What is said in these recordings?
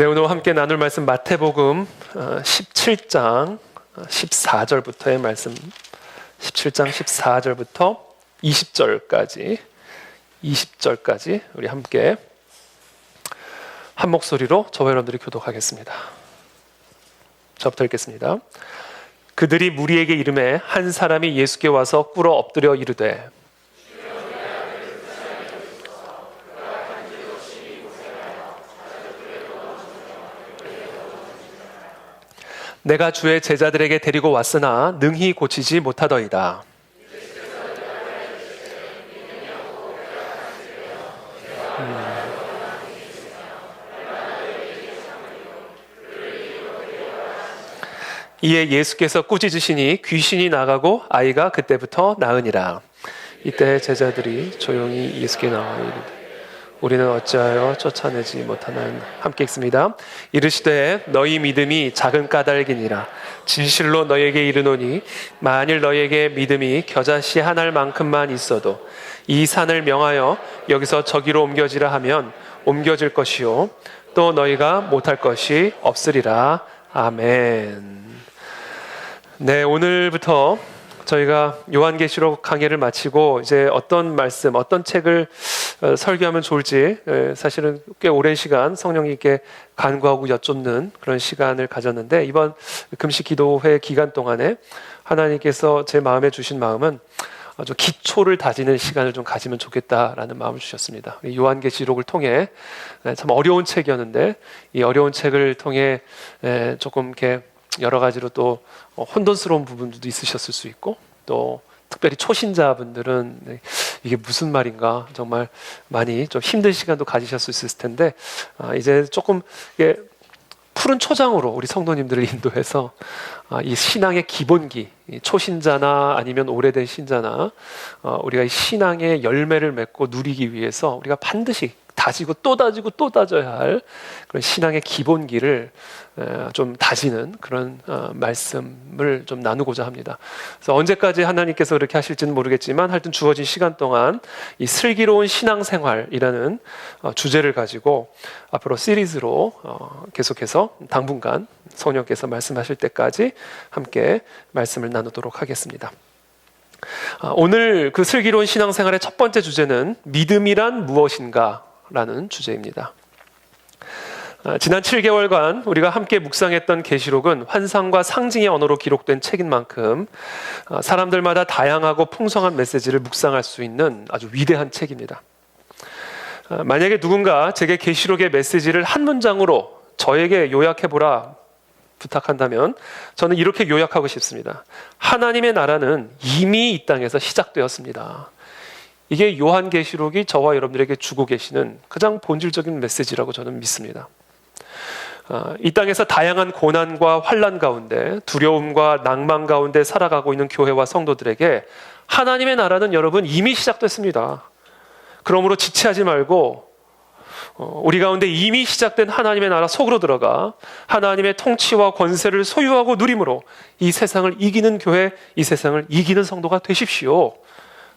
네, 오늘 함께 나눌 말씀 마태복음 17장 14절부터의 말씀, 17장 14절부터 20절까지 우리 함께 한 목소리로 저와 여러분들이 교독하겠습니다. 저부터 읽겠습니다. 그들이 무리에게 이르매 한 사람이 예수께 와서 꿇어 엎드려 이르되 내가 주의 제자들에게 데리고 왔으나 능히 고치지 못하더이다. 이에 예수께서 꾸짖으시니 귀신이 나가고 아이가 그때부터 나으니라. 이때 제자들이 조용히 예수께 나와 이르되 우리는 어찌하여 쫓아내지 못하나이까. 함께 읽습니다. 이르시되 너희 믿음이 작은 까닭이니라. 진실로 너희에게 이르노니 만일 너희에게 믿음이 겨자씨 한 알만큼만 있어도 이 산을 명하여 여기서 저기로 옮겨지라 하면 옮겨질 것이요 또 너희가 못할 것이 없으리라. 아멘. 네, 오늘부터 저희가 요한계시록 강해를 마치고 이제 어떤 말씀, 어떤 책을 설교하면 좋을지 사실은 꽤 오랜 시간 성령님께 간구하고 여쭙는 그런 시간을 가졌는데, 이번 금식 기도회 기간 동안에 하나님께서 제 마음에 주신 마음은 아주 기초를 다지는 시간을 좀 가지면 좋겠다라는 마음을 주셨습니다. 요한계시록을 통해 참 어려운 책이었는데 이 어려운 책을 통해 조금 이렇게 여러 가지로 또 혼돈스러운 부분도 있으셨을 수 있고, 또 특별히 초신자분들은 이게 무슨 말인가 정말 많이 좀 힘든 시간도 가지셨을 수 있을 텐데, 이제 조금 푸른 초장으로 우리 성도님들을 인도해서 이 신앙의 기본기, 초신자나 아니면 오래된 신자나 우리가 이 신앙의 열매를 맺고 누리기 위해서 우리가 반드시 다지고 또 다지고 또 다져야 할 그런 신앙의 기본기를 좀 다지는 그런 말씀을 좀 나누고자 합니다. 그래서 언제까지 하나님께서 그렇게 하실지는 모르겠지만 하여튼 주어진 시간 동안 이 슬기로운 신앙생활이라는 주제를 가지고 앞으로 시리즈로 계속해서 당분간 성령께서 말씀하실 때까지 함께 말씀을 나누도록 하겠습니다. 오늘 그 슬기로운 신앙생활의 첫 번째 주제는 믿음이란 무엇인가 라는 주제입니다. 지난 7개월간 우리가 함께 묵상했던 계시록은 환상과 상징의 언어로 기록된 책인 만큼 사람들마다 다양하고 풍성한 메시지를 묵상할 수 있는 아주 위대한 책입니다. 만약에 누군가 제게 계시록의 메시지를 한 문장으로 저에게 요약해보라 부탁한다면 저는 이렇게 요약하고 싶습니다. 하나님의 나라는 이미 이 땅에서 시작되었습니다. 이게 요한계시록이 저와 여러분들에게 주고 계시는 가장 본질적인 메시지라고 저는 믿습니다. 이 땅에서 다양한 고난과 환난 가운데, 두려움과 낭만 가운데 살아가고 있는 교회와 성도들에게 하나님의 나라는 여러분 이미 시작됐습니다. 그러므로 지체하지 말고 우리 가운데 이미 시작된 하나님의 나라 속으로 들어가 하나님의 통치와 권세를 소유하고 누림으로 이 세상을 이기는 교회, 이 세상을 이기는 성도가 되십시오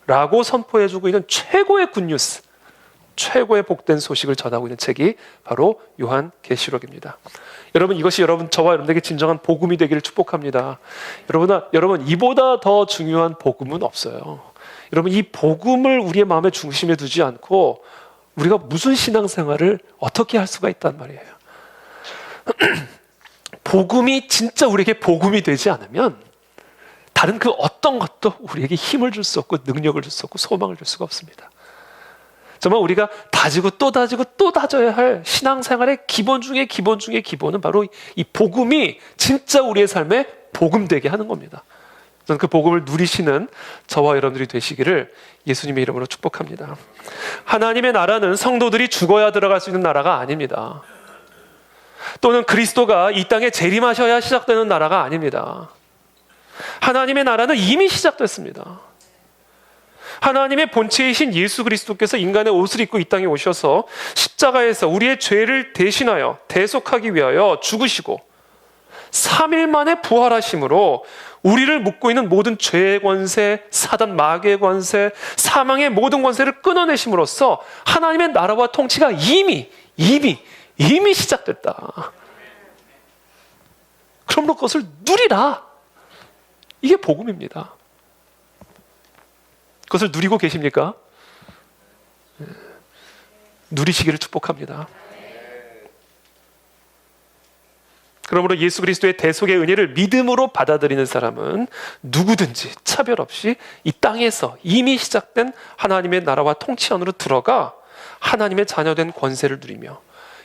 라고 선포해주고 있는 최고의 굿뉴스, 최고의 복된 소식을 전하고 있는 책이 바로 요한계시록입니다. 여러분, 이것이 저와 여러분에게 진정한 복음이 되기를 축복합니다. 여러분 이보다 더 중요한 복음은 없어요. 여러분, 이 복음을 우리의 마음의 중심에 두지 않고 우리가 무슨 신앙생활을 어떻게 할 수가 있단 말이에요. 복음이 진짜 우리에게 복음이 되지 않으면 다른 그 어떤 것도 우리에게 힘을 줄 수 없고 능력을 줄 수 없고 소망을 줄 수가 없습니다. 정말 우리가 다지고 또 다지고 또 다져야 할 신앙생활의 기본 중에 기본 중에 기본은 바로 이 복음이 진짜 우리의 삶에 복음되게 하는 겁니다. 저는 그 복음을 누리시는 저와 여러분들이 되시기를 예수님의 이름으로 축복합니다. 하나님의 나라는 성도들이 죽어야 들어갈 수 있는 나라가 아닙니다. 또는 그리스도가 이 땅에 재림하셔야 시작되는 나라가 아닙니다. 하나님의 나라는 이미 시작됐습니다. 하나님의 본체이신 예수 그리스도께서 인간의 옷을 입고 이 땅에 오셔서 십자가에서 우리의 죄를 대신하여 대속하기 위하여 죽으시고 3일 만에 부활하심으로 우리를 묶고 있는 모든 죄의 권세, 사단 마귀의 권세, 사망의 모든 권세를 끊어내심으로써 하나님의 나라와 통치가 이미 이미 시작됐다. 그러므로 그것을 누리라. 이게 복음입니다. 그것을 누리고 계십니까? 누리시기를 축복합니다. 그러므로 예수 그리스도의 대속의 은혜를 믿음으로 받아들이는 사람은 누구든지 차별 없이 이 땅에서 이미 시작된 하나님의 나라와 통치 안으로 들어가 하나님의 자녀된 권세를 누리며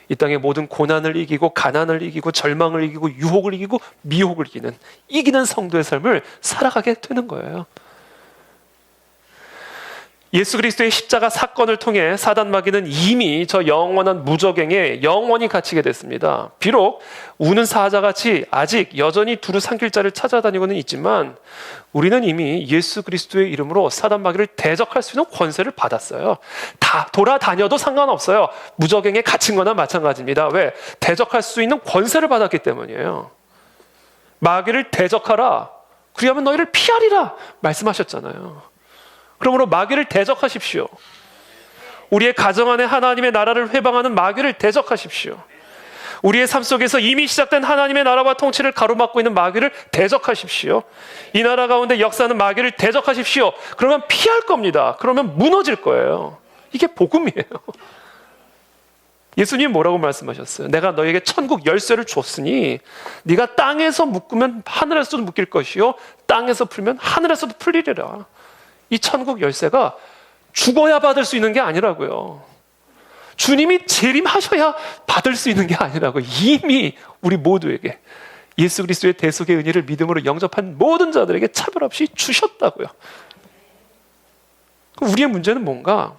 이 땅의 모든 고난을 이기고 가난을 이기고 절망을 이기고 유혹을 이기고 미혹을 이기는 성도의 삶을 살아가게 되는 거예요. 예수 그리스도의 십자가 사건을 통해 사단 마귀는 이미 저 영원한 무적행에 영원히 갇히게 됐습니다. 비록 우는 사자같이 아직 여전히 두루 삼킬 자를 찾아다니고는 있지만 우리는 이미 예수 그리스도의 이름으로 사단 마귀를 대적할 수 있는 권세를 받았어요. 다 돌아다녀도 상관없어요. 무적행에 갇힌 거나 마찬가지입니다. 왜? 대적할 수 있는 권세를 받았기 때문이에요. 마귀를 대적하라. 그리하면 너희를 피하리라 말씀하셨잖아요. 그러므로 마귀를 대적하십시오. 우리의 가정 안에 하나님의 나라를 회방하는 마귀를 대적하십시오. 우리의 삶 속에서 이미 시작된 하나님의 나라와 통치를 가로막고 있는 마귀를 대적하십시오. 이 나라 가운데 역사하는 마귀를 대적하십시오. 그러면 피할 겁니다. 그러면 무너질 거예요. 이게 복음이에요. 예수님이 뭐라고 말씀하셨어요? 내가 너에게 천국 열쇠를 줬으니 네가 땅에서 묶으면 하늘에서도 묶일 것이요 땅에서 풀면 하늘에서도 풀리리라. 이 천국 열쇠가 죽어야 받을 수 있는 게 아니라고요. 주님이 재림하셔야 받을 수 있는 게 아니라고. 이미 우리 모두에게 예수 그리스도의 대속의 은혜를 믿음으로 영접한 모든 자들에게 차별 없이 주셨다고요. 그럼 우리의 문제는 뭔가?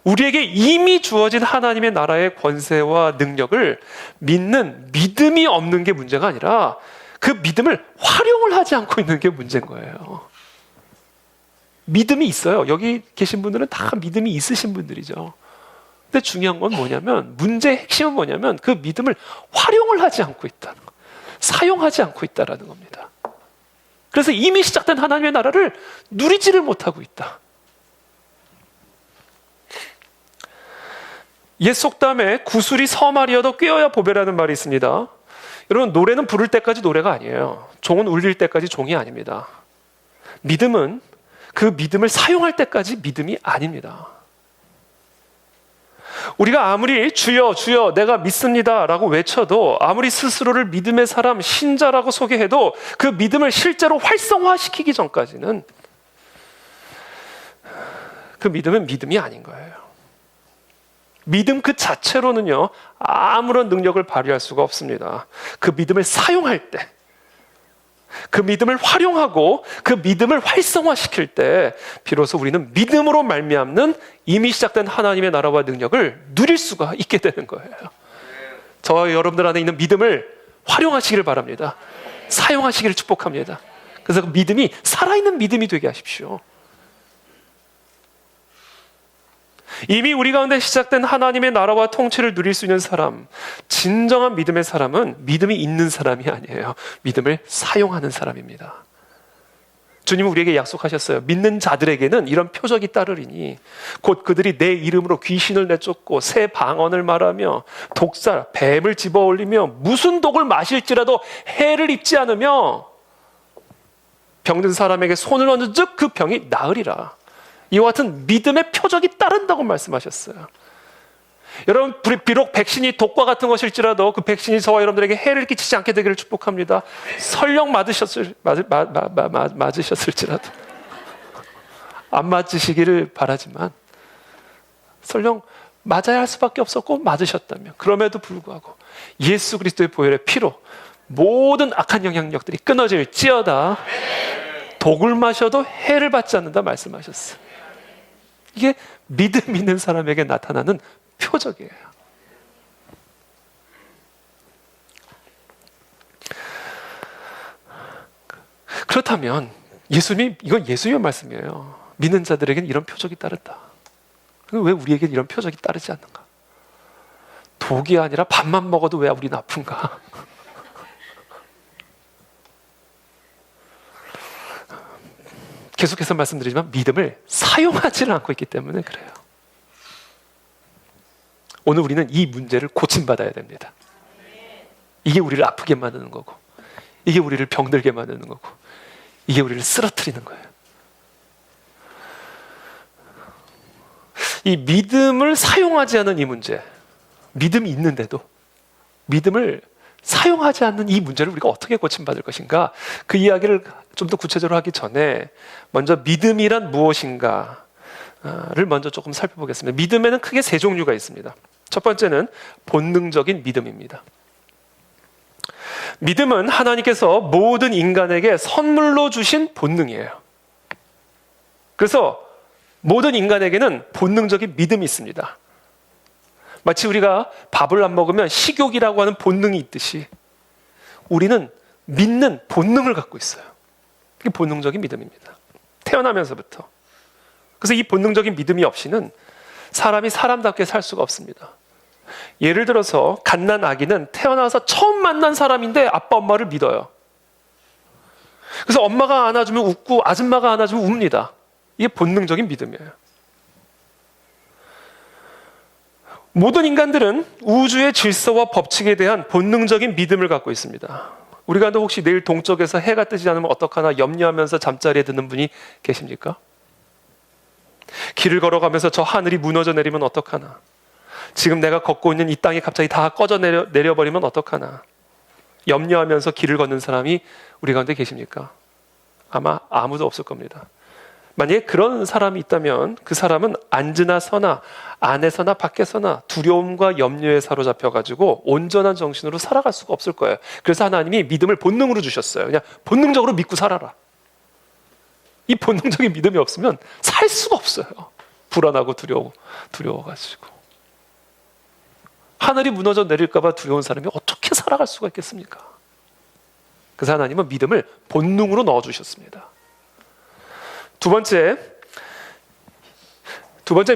우리에게 이미 주어진 하나님의 나라의 권세와 능력을 믿는 믿음이 없는 게 문제가 아니라 그 믿음을 활용을 하지 않고 있는 게 문제인 거예요. 믿음이 있어요. 여기 계신 분들은 다 믿음이 있으신 분들이죠. 근데 중요한 건 뭐냐면, 문제의 핵심은 뭐냐면 그 믿음을 활용을 하지 않고 있다는 거, 사용하지 않고 있다는 겁니다. 그래서 이미 시작된 하나님의 나라를 누리지를 못하고 있다. 옛 속담에 구슬이 서말이어도 꿰어야 보배라는 말이 있습니다. 여러분, 노래는 부를 때까지 노래가 아니에요. 종은 울릴 때까지 종이 아닙니다. 믿음은 그 믿음을 사용할 때까지 믿음이 아닙니다. 우리가 아무리 주여 주여 내가 믿습니다 라고 외쳐도, 아무리 스스로를 믿음의 사람, 신자라고 소개해도 그 믿음을 실제로 활성화시키기 전까지는 그 믿음은 믿음이 아닌 거예요. 믿음 그 자체로는요 아무런 능력을 발휘할 수가 없습니다. 그 믿음을 사용할 때, 그 믿음을 활용하고 그 믿음을 활성화시킬 때 비로소 우리는 믿음으로 말미암는 이미 시작된 하나님의 나라와 능력을 누릴 수가 있게 되는 거예요. 저와 여러분들 안에 있는 믿음을 활용하시기를 바랍니다. 사용하시기를 축복합니다. 그래서 그 믿음이 살아있는 믿음이 되게 하십시오. 이미 우리 가운데 시작된 하나님의 나라와 통치를 누릴 수 있는 사람, 진정한 믿음의 사람은 믿음이 있는 사람이 아니에요. 믿음을 사용하는 사람입니다. 주님은 우리에게 약속하셨어요. 믿는 자들에게는 이런 표적이 따르리니 곧 그들이 내 이름으로 귀신을 내쫓고 새 방언을 말하며 독살, 뱀을 집어올리며 무슨 독을 마실지라도 해를 입지 않으며 병든 사람에게 손을 얹은 즉 그 병이 나으리라. 이와 같은 믿음의 표적이 따른다고 말씀하셨어요. 여러분, 비록 백신이 독과 같은 것일지라도 그 백신이 저와 여러분들에게 해를 끼치지 않게 되기를 축복합니다. 설령 맞으셨을지라도 안 맞으시기를 바라지만, 설령 맞아야 할 수밖에 없었고 맞으셨다면 그럼에도 불구하고 예수 그리스도의 보혈의 피로 모든 악한 영향력들이 끊어질지어다. 독을 마셔도 해를 받지 않는다 말씀하셨어요. 이게 믿음 있는 사람에게 나타나는 표적이에요. 그렇다면 이건 예수님의 말씀이에요. 믿는 자들에게는 이런 표적이 따른다. 왜 우리에게는 이런 표적이 따르지 않는가? 독이 아니라 밥만 먹어도 왜 우리는 아픈가? 계속해서 말씀드리지만 믿음을 사용하지는 않고 있기 때문에 그래요. 오늘 우리는 이 문제를 고침받아야 됩니다. 이게 우리를 아프게 만드는 거고, 이게 우리를 병들게 만드는 거고, 이게 우리를 쓰러뜨리는 거예요. 이 믿음을 사용하지 않은 이 문제, 믿음이 있는데도 믿음을 사용하지 않는 이 문제를 우리가 어떻게 고침받을 것인가, 그 이야기를 좀 더 구체적으로 하기 전에 먼저 믿음이란 무엇인가를 먼저 조금 살펴보겠습니다. 믿음에는 크게 세 종류가 있습니다. 첫 번째는 본능적인 믿음입니다. 믿음은 하나님께서 모든 인간에게 선물로 주신 본능이에요. 그래서 모든 인간에게는 본능적인 믿음이 있습니다. 마치 우리가 밥을 안 먹으면 식욕이라고 하는 본능이 있듯이 우리는 믿는 본능을 갖고 있어요. 그게 본능적인 믿음입니다. 태어나면서부터. 그래서 이 본능적인 믿음이 없이는 사람이 사람답게 살 수가 없습니다. 예를 들어서 갓난 아기는 태어나서 처음 만난 사람인데 아빠 엄마를 믿어요. 그래서 엄마가 안아주면 웃고 아줌마가 안아주면 웁니다. 이게 본능적인 믿음이에요. 모든 인간들은 우주의 질서와 법칙에 대한 본능적인 믿음을 갖고 있습니다. 우리가 혹시 내일 동쪽에서 해가 뜨지 않으면 어떡하나 염려하면서 잠자리에 드는 분이 계십니까? 길을 걸어가면서 저 하늘이 무너져 내리면 어떡하나? 지금 내가 걷고 있는 이 땅이 갑자기 다 꺼져 내려버리면 어떡하나? 염려하면서 길을 걷는 사람이 우리 가운데 계십니까? 아마 아무도 없을 겁니다. 만약에 그런 사람이 있다면 그 사람은 앉으나 서나 안에서나 밖에서나 두려움과 염려에 사로잡혀가지고 온전한 정신으로 살아갈 수가 없을 거예요. 그래서 하나님이 믿음을 본능으로 주셨어요. 그냥 본능적으로 믿고 살아라. 이 본능적인 믿음이 없으면 살 수가 없어요. 불안하고 두려워가지고. 하늘이 무너져 내릴까 봐 두려운 사람이 어떻게 살아갈 수가 있겠습니까? 그래서 하나님은 믿음을 본능으로 넣어주셨습니다. 두 번째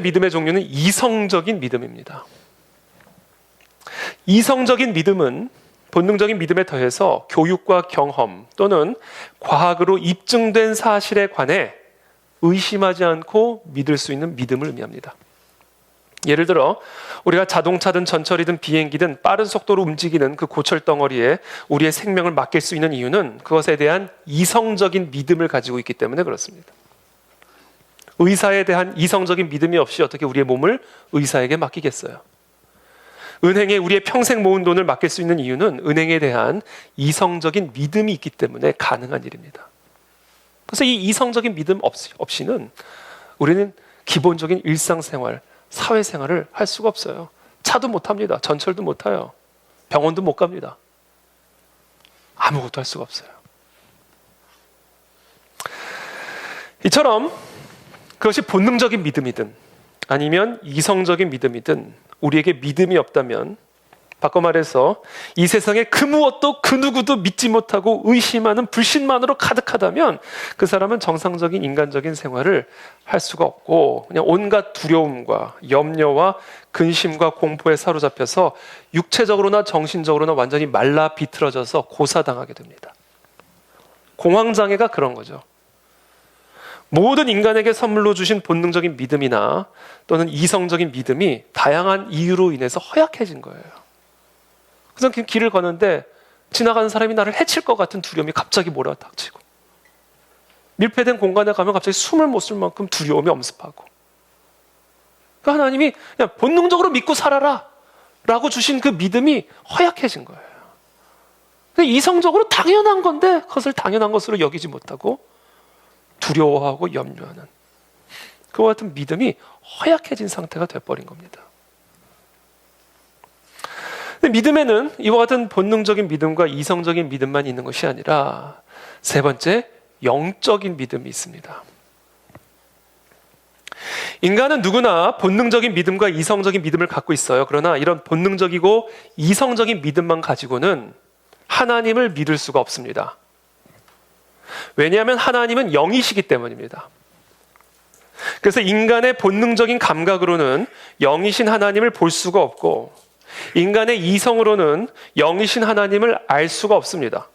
믿음의 종류는 이성적인 믿음입니다. 이성적인 믿음은 본능적인 믿음에 더해서 교육과 경험 또는 과학으로 입증된 사실에 관해 의심하지 않고 믿을 수 있는 믿음을 의미합니다. 예를 들어 우리가 자동차든 전철이든 비행기든 빠른 속도로 움직이는 그 고철 덩어리에 우리의 생명을 맡길 수 있는 이유는 그것에 대한 이성적인 믿음을 가지고 있기 때문에 그렇습니다. 의사에 대한 이성적인 믿음이 없이 어떻게 우리의 몸을 의사에게 맡기겠어요? 은행에 우리의 평생 모은 돈을 맡길 수 있는 이유는 은행에 대한 이성적인 믿음이 있기 때문에 가능한 일입니다. 그래서 이 이성적인 믿음 없이는 우리는 기본적인 일상생활, 사회생활을 할 수가 없어요. 차도 못 탑니다. 전철도 못 타요. 병원도 못 갑니다. 아무것도 할 수가 없어요. 이처럼 그것이 본능적인 믿음이든 아니면 이성적인 믿음이든 우리에게 믿음이 없다면 바꿔 말해서 이 세상에 그 무엇도 그 누구도 믿지 못하고 의심하는 불신만으로 가득하다면 그 사람은 정상적인 인간적인 생활을 할 수가 없고 그냥 온갖 두려움과 염려와 근심과 공포에 사로잡혀서 육체적으로나 정신적으로나 완전히 말라 비틀어져서 고사당하게 됩니다. 공황장애가 그런 거죠. 모든 인간에게 선물로 주신 본능적인 믿음이나 또는 이성적인 믿음이 다양한 이유로 인해서 허약해진 거예요. 그래서 길을 걷는데 지나가는 사람이 나를 해칠 것 같은 두려움이 갑자기 몰아닥치고 밀폐된 공간에 가면 갑자기 숨을 못 쉴 만큼 두려움이 엄습하고 그러니까 하나님이 그냥 본능적으로 믿고 살아라 라고 주신 그 믿음이 허약해진 거예요. 이성적으로 당연한 건데 그것을 당연한 것으로 여기지 못하고 두려워하고 염려하는 그와 같은 믿음이 허약해진 상태가 되어버린 겁니다. 근데 믿음에는 이와 같은 본능적인 믿음과 이성적인 믿음만 있는 것이 아니라 세 번째, 영적인 믿음이 있습니다. 인간은 누구나 본능적인 믿음과 이성적인 믿음을 갖고 있어요. 그러나 이런 본능적이고 이성적인 믿음만 가지고는 하나님을 믿을 수가 없습니다. 왜냐하면 하나님은 영이시기 때문입니다. 그래서 인간의 본능적인 감각으로는 영이신 하나님을 볼 수가 없고 인간의 이성으로는 영이신 하나님을 알 수가 없습니다.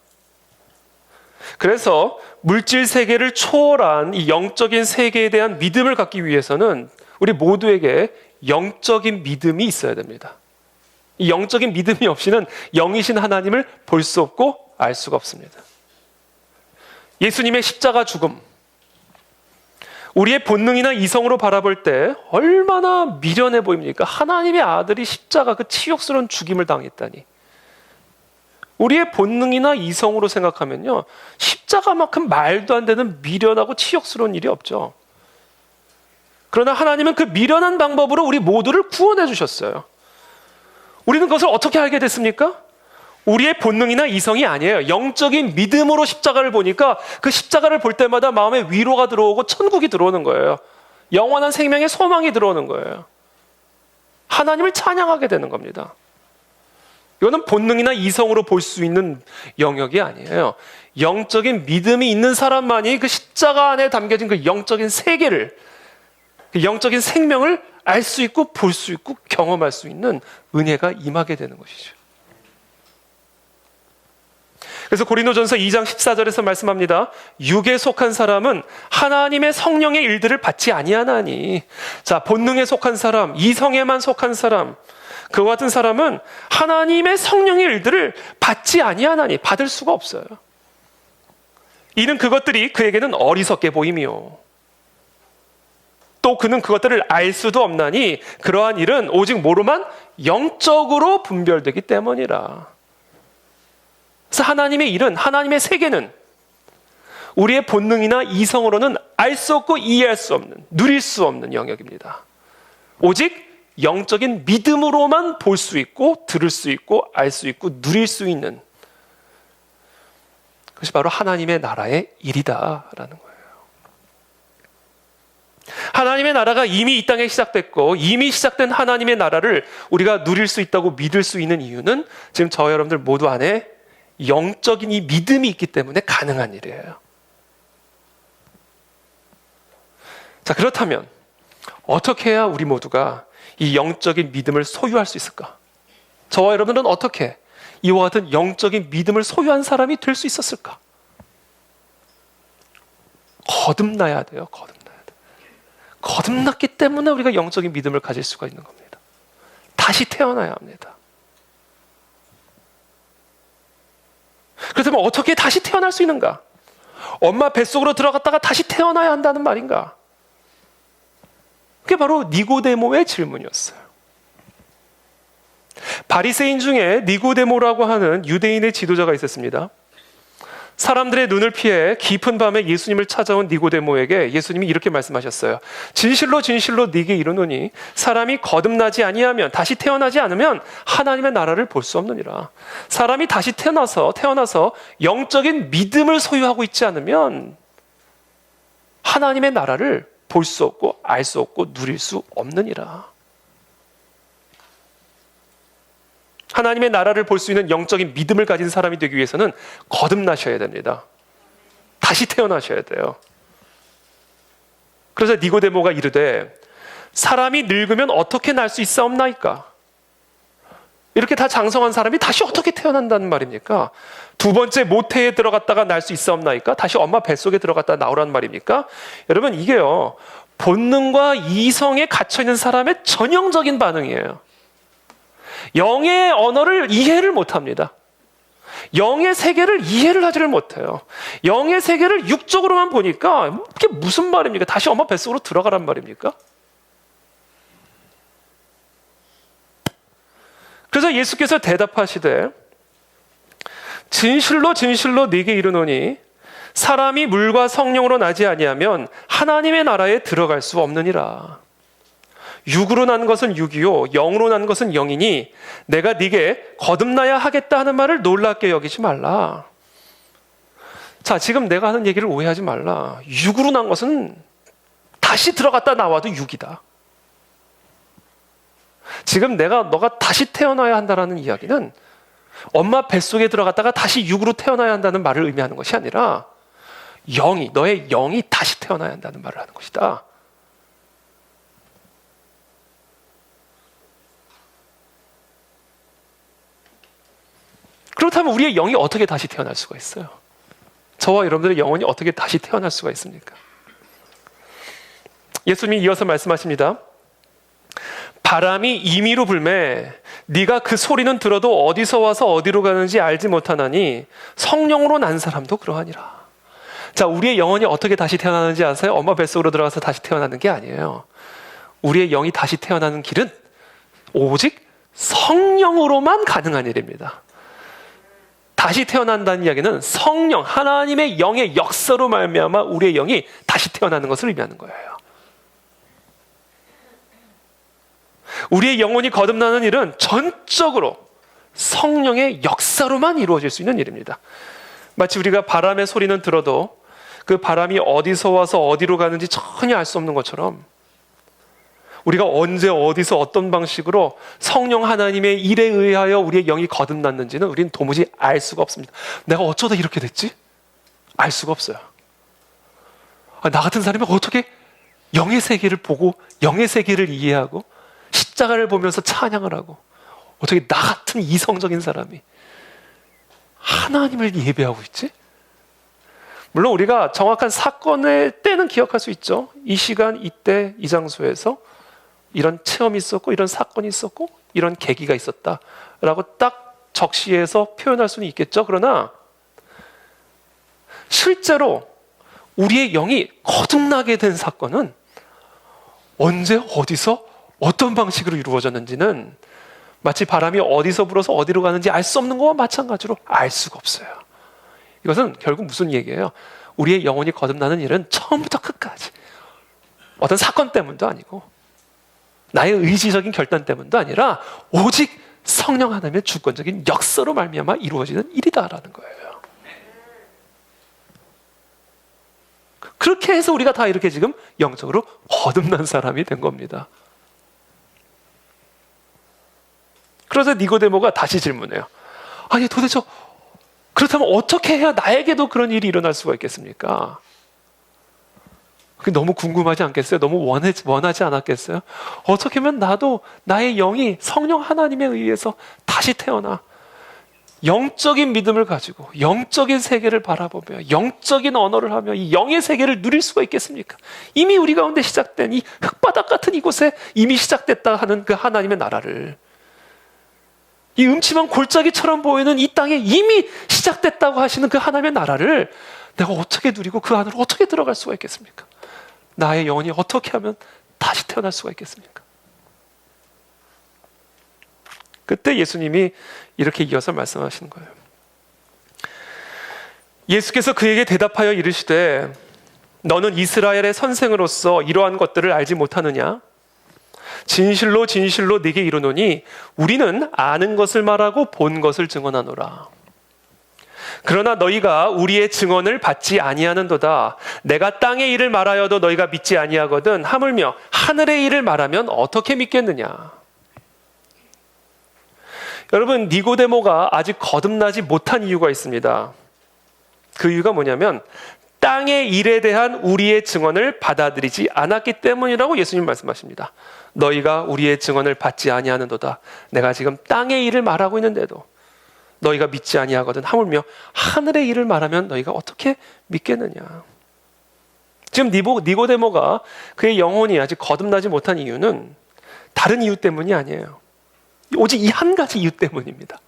그래서 물질 세계를 초월한 이 영적인 세계에 대한 믿음을 갖기 위해서는 우리 모두에게 영적인 믿음이 있어야 됩니다. 이 영적인 믿음이 없이는 영이신 하나님을 볼 수 없고 알 수가 없습니다. 예수님의 십자가 죽음, 우리의 본능이나 이성으로 바라볼 때 얼마나 미련해 보입니까? 하나님의 아들이 십자가 그 치욕스러운 죽임을 당했다니. 우리의 본능이나 이성으로 생각하면요, 십자가만큼 말도 안 되는 미련하고 치욕스러운 일이 없죠. 그러나 하나님은 그 미련한 방법으로 우리 모두를 구원해 주셨어요. 우리는 그것을 어떻게 알게 됐습니까? 우리의 본능이나 이성이 아니에요. 영적인 믿음으로 십자가를 보니까 그 십자가를 볼 때마다 마음에 위로가 들어오고 천국이 들어오는 거예요. 영원한 생명의 소망이 들어오는 거예요. 하나님을 찬양하게 되는 겁니다. 이거는 본능이나 이성으로 볼 수 있는 영역이 아니에요. 영적인 믿음이 있는 사람만이 그 십자가 안에 담겨진 그 영적인 세계를, 그 영적인 생명을 알 수 있고 볼 수 있고 경험할 수 있는 은혜가 임하게 되는 것이죠. 그래서 고린도전서 2장 14절에서 말씀합니다. 육에 속한 사람은 하나님의 성령의 일들을 받지 아니하나니. 자, 본능에 속한 사람, 이성에만 속한 사람, 그와 같은 사람은 하나님의 성령의 일들을 받지 아니하나니, 받을 수가 없어요. 이는 그것들이 그에게는 어리석게 보이며 또 그는 그것들을 알 수도 없나니 그러한 일은 오직 뭐로만? 영적으로 분별되기 때문이라. 그래서 하나님의 일은, 하나님의 세계는 우리의 본능이나 이성으로는 알 수 없고 이해할 수 없는, 누릴 수 없는 영역입니다. 오직 영적인 믿음으로만 볼 수 있고 들을 수 있고 알 수 있고 누릴 수 있는, 그것이 바로 하나님의 나라의 일이다라는 거예요. 하나님의 나라가 이미 이 땅에 시작됐고 이미 시작된 하나님의 나라를 우리가 누릴 수 있다고 믿을 수 있는 이유는 지금 저와 여러분들 모두 안에 영적인 이 믿음이 있기 때문에 가능한 일이에요. 자, 그렇다면 어떻게 해야 우리 모두가 이 영적인 믿음을 소유할 수 있을까? 저와 여러분들은 어떻게 이와 같은 영적인 믿음을 소유한 사람이 될 수 있었을까? 거듭나야 돼요. 거듭나야 돼. 거듭났기 때문에 우리가 영적인 믿음을 가질 수가 있는 겁니다. 다시 태어나야 합니다. 그렇다면 어떻게 다시 태어날 수 있는가? 엄마 뱃속으로 들어갔다가 다시 태어나야 한다는 말인가? 그게 바로 니고데모의 질문이었어요. 바리새인 중에 니고데모라고 하는 유대인의 지도자가 있었습니다. 사람들의 눈을 피해 깊은 밤에 예수님을 찾아온 니고데모에게 예수님이 이렇게 말씀하셨어요. 진실로 진실로 네게 이르노니 사람이 거듭나지 아니하면, 다시 태어나지 않으면 하나님의 나라를 볼 수 없느니라. 사람이 다시 태어나서 영적인 믿음을 소유하고 있지 않으면 하나님의 나라를 볼 수 없고 알 수 없고 누릴 수 없느니라. 하나님의 나라를 볼 수 있는 영적인 믿음을 가진 사람이 되기 위해서는 거듭나셔야 됩니다. 다시 태어나셔야 돼요. 그래서 니고데모가 이르되 사람이 늙으면 어떻게 날 수 있사옵나이까? 이렇게 다 장성한 사람이 다시 어떻게 태어난다는 말입니까? 두 번째 모태에 들어갔다가 날 수 있사옵나이까? 다시 엄마 뱃속에 들어갔다 나오라는 말입니까? 여러분, 이게요, 본능과 이성에 갇혀있는 사람의 전형적인 반응이에요. 영의 언어를 이해를 못합니다. 영의 세계를 이해를 하지를 못해요. 영의 세계를 육적으로만 보니까 이게 무슨 말입니까? 다시 엄마 뱃속으로 들어가란 말입니까? 그래서 예수께서 대답하시되 진실로 진실로 네게 이르노니 사람이 물과 성령으로 나지 아니하면 하나님의 나라에 들어갈 수 없느니라. 육으로 난 것은 육이요 영으로 난 것은 영이니 내가 네게 거듭나야 하겠다 하는 말을 놀랍게 여기지 말라. 자, 지금 내가 하는 얘기를 오해하지 말라. 육으로 난 것은 다시 들어갔다 나와도 육이다. 지금 너가 다시 태어나야 한다라는 이야기는 엄마 뱃속에 들어갔다가 다시 육으로 태어나야 한다는 말을 의미하는 것이 아니라 너의 영이 다시 태어나야 한다는 말을 하는 것이다. 그렇다면 우리의 영이 어떻게 다시 태어날 수가 있어요? 저와 여러분들의 영혼이 어떻게 다시 태어날 수가 있습니까? 예수님이 이어서 말씀하십니다. 바람이 임의로 불매 네가 그 소리는 들어도 어디서 와서 어디로 가는지 알지 못하나니 성령으로 난 사람도 그러하니라. 자, 우리의 영혼이 어떻게 다시 태어나는지 아세요? 엄마 뱃속으로 들어가서 다시 태어나는 게 아니에요. 우리의 영이 다시 태어나는 길은 오직 성령으로만 가능한 일입니다. 다시 태어난다는 이야기는 성령, 하나님의 영의 역사로 말미암아 우리의 영이 다시 태어나는 것을 의미하는 거예요. 우리의 영혼이 거듭나는 일은 전적으로 성령의 역사로만 이루어질 수 있는 일입니다. 마치 우리가 바람의 소리는 들어도 그 바람이 어디서 와서 어디로 가는지 전혀 알 수 없는 것처럼 우리가 언제 어디서 어떤 방식으로 성령 하나님의 일에 의하여 우리의 영이 거듭났는지는 우리는 도무지 알 수가 없습니다. 내가 어쩌다 이렇게 됐지? 알 수가 없어요. 나 같은 사람이 어떻게 영의 세계를 보고 영의 세계를 이해하고 십자가를 보면서 찬양을 하고 어떻게 나 같은 이성적인 사람이 하나님을 예배하고 있지? 물론 우리가 정확한 사건의 때는 기억할 수 있죠. 이 시간, 이때, 이 장소에서 이런 체험이 있었고 이런 사건이 있었고 이런 계기가 있었다라고 딱 적시해서 표현할 수는 있겠죠. 그러나 실제로 우리의 영이 거듭나게 된 사건은 언제 어디서 어떤 방식으로 이루어졌는지는 마치 바람이 어디서 불어서 어디로 가는지 알 수 없는 것과 마찬가지로 알 수가 없어요. 이것은 결국 무슨 얘기예요? 우리의 영혼이 거듭나는 일은 처음부터 끝까지 어떤 사건 때문도 아니고 나의 의지적인 결단 때문도 아니라 오직 성령 하나님의 주권적인 역사로 말미암아 이루어지는 일이다라는 거예요. 그렇게 해서 우리가 다 이렇게 지금 영적으로 거듭난 사람이 된 겁니다. 그래서 니고데모가 다시 질문해요. 아니 도대체 그렇다면 어떻게 해야 나에게도 그런 일이 일어날 수가 있겠습니까? 그게 너무 궁금하지 않겠어요? 너무 원하지 않았겠어요? 어떻게 하면 나도 나의 영이 성령 하나님에 의해서 다시 태어나 영적인 믿음을 가지고 영적인 세계를 바라보며 영적인 언어를 하며 이 영의 세계를 누릴 수가 있겠습니까? 이미 우리 가운데 시작된 이 흙바닥 같은 이곳에 이미 시작됐다 하는 그 하나님의 나라를 이 음침한 골짜기처럼 보이는 이 땅에 이미 시작됐다고 하시는 그 하나님의 나라를 내가 어떻게 누리고 그 안으로 어떻게 들어갈 수가 있겠습니까? 나의 영혼이 어떻게 하면 다시 태어날 수가 있겠습니까? 그때 예수님이 이렇게 이어서 말씀하시는 거예요. 예수께서 그에게 대답하여 이르시되 너는 이스라엘의 선생으로서 이러한 것들을 알지 못하느냐? 진실로 진실로 네게 이르노니 우리는 아는 것을 말하고 본 것을 증언하노라. 그러나 너희가 우리의 증언을 받지 아니하는도다. 내가 땅의 일을 말하여도 너희가 믿지 아니하거든 하물며 하늘의 일을 말하면 어떻게 믿겠느냐. 여러분, 니고데모가 아직 거듭나지 못한 이유가 있습니다. 그 이유가 뭐냐면 땅의 일에 대한 우리의 증언을 받아들이지 않았기 때문이라고 예수님 말씀하십니다. 너희가 우리의 증언을 받지 아니하는도다. 내가 지금 땅의 일을 말하고 있는데도 너희가 믿지 아니하거든 하물며 하늘의 일을 말하면 너희가 어떻게 믿겠느냐. 지금 니고데모가 그의 영혼이 아직 거듭나지 못한 이유는 다른 이유 때문이 아니에요. 오직 이 한 가지 이유 때문입니다.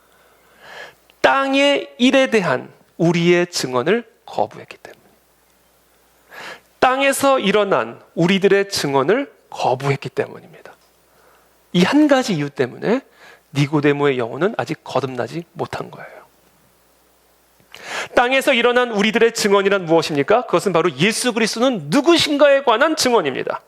땅의 일에 대한 우리의 증언을 거부했기 때문에. 땅에서 일어난 우리들의 증언을 거부했기 때문입니다. 이 한 가지 이유 때문에 니고데모의 영혼은 아직 거듭나지 못한 거예요. 땅에서 일어난 우리들의 증언이란 무엇입니까? 그것은 바로 예수 그리스도는 누구신가에 관한 증언입니다.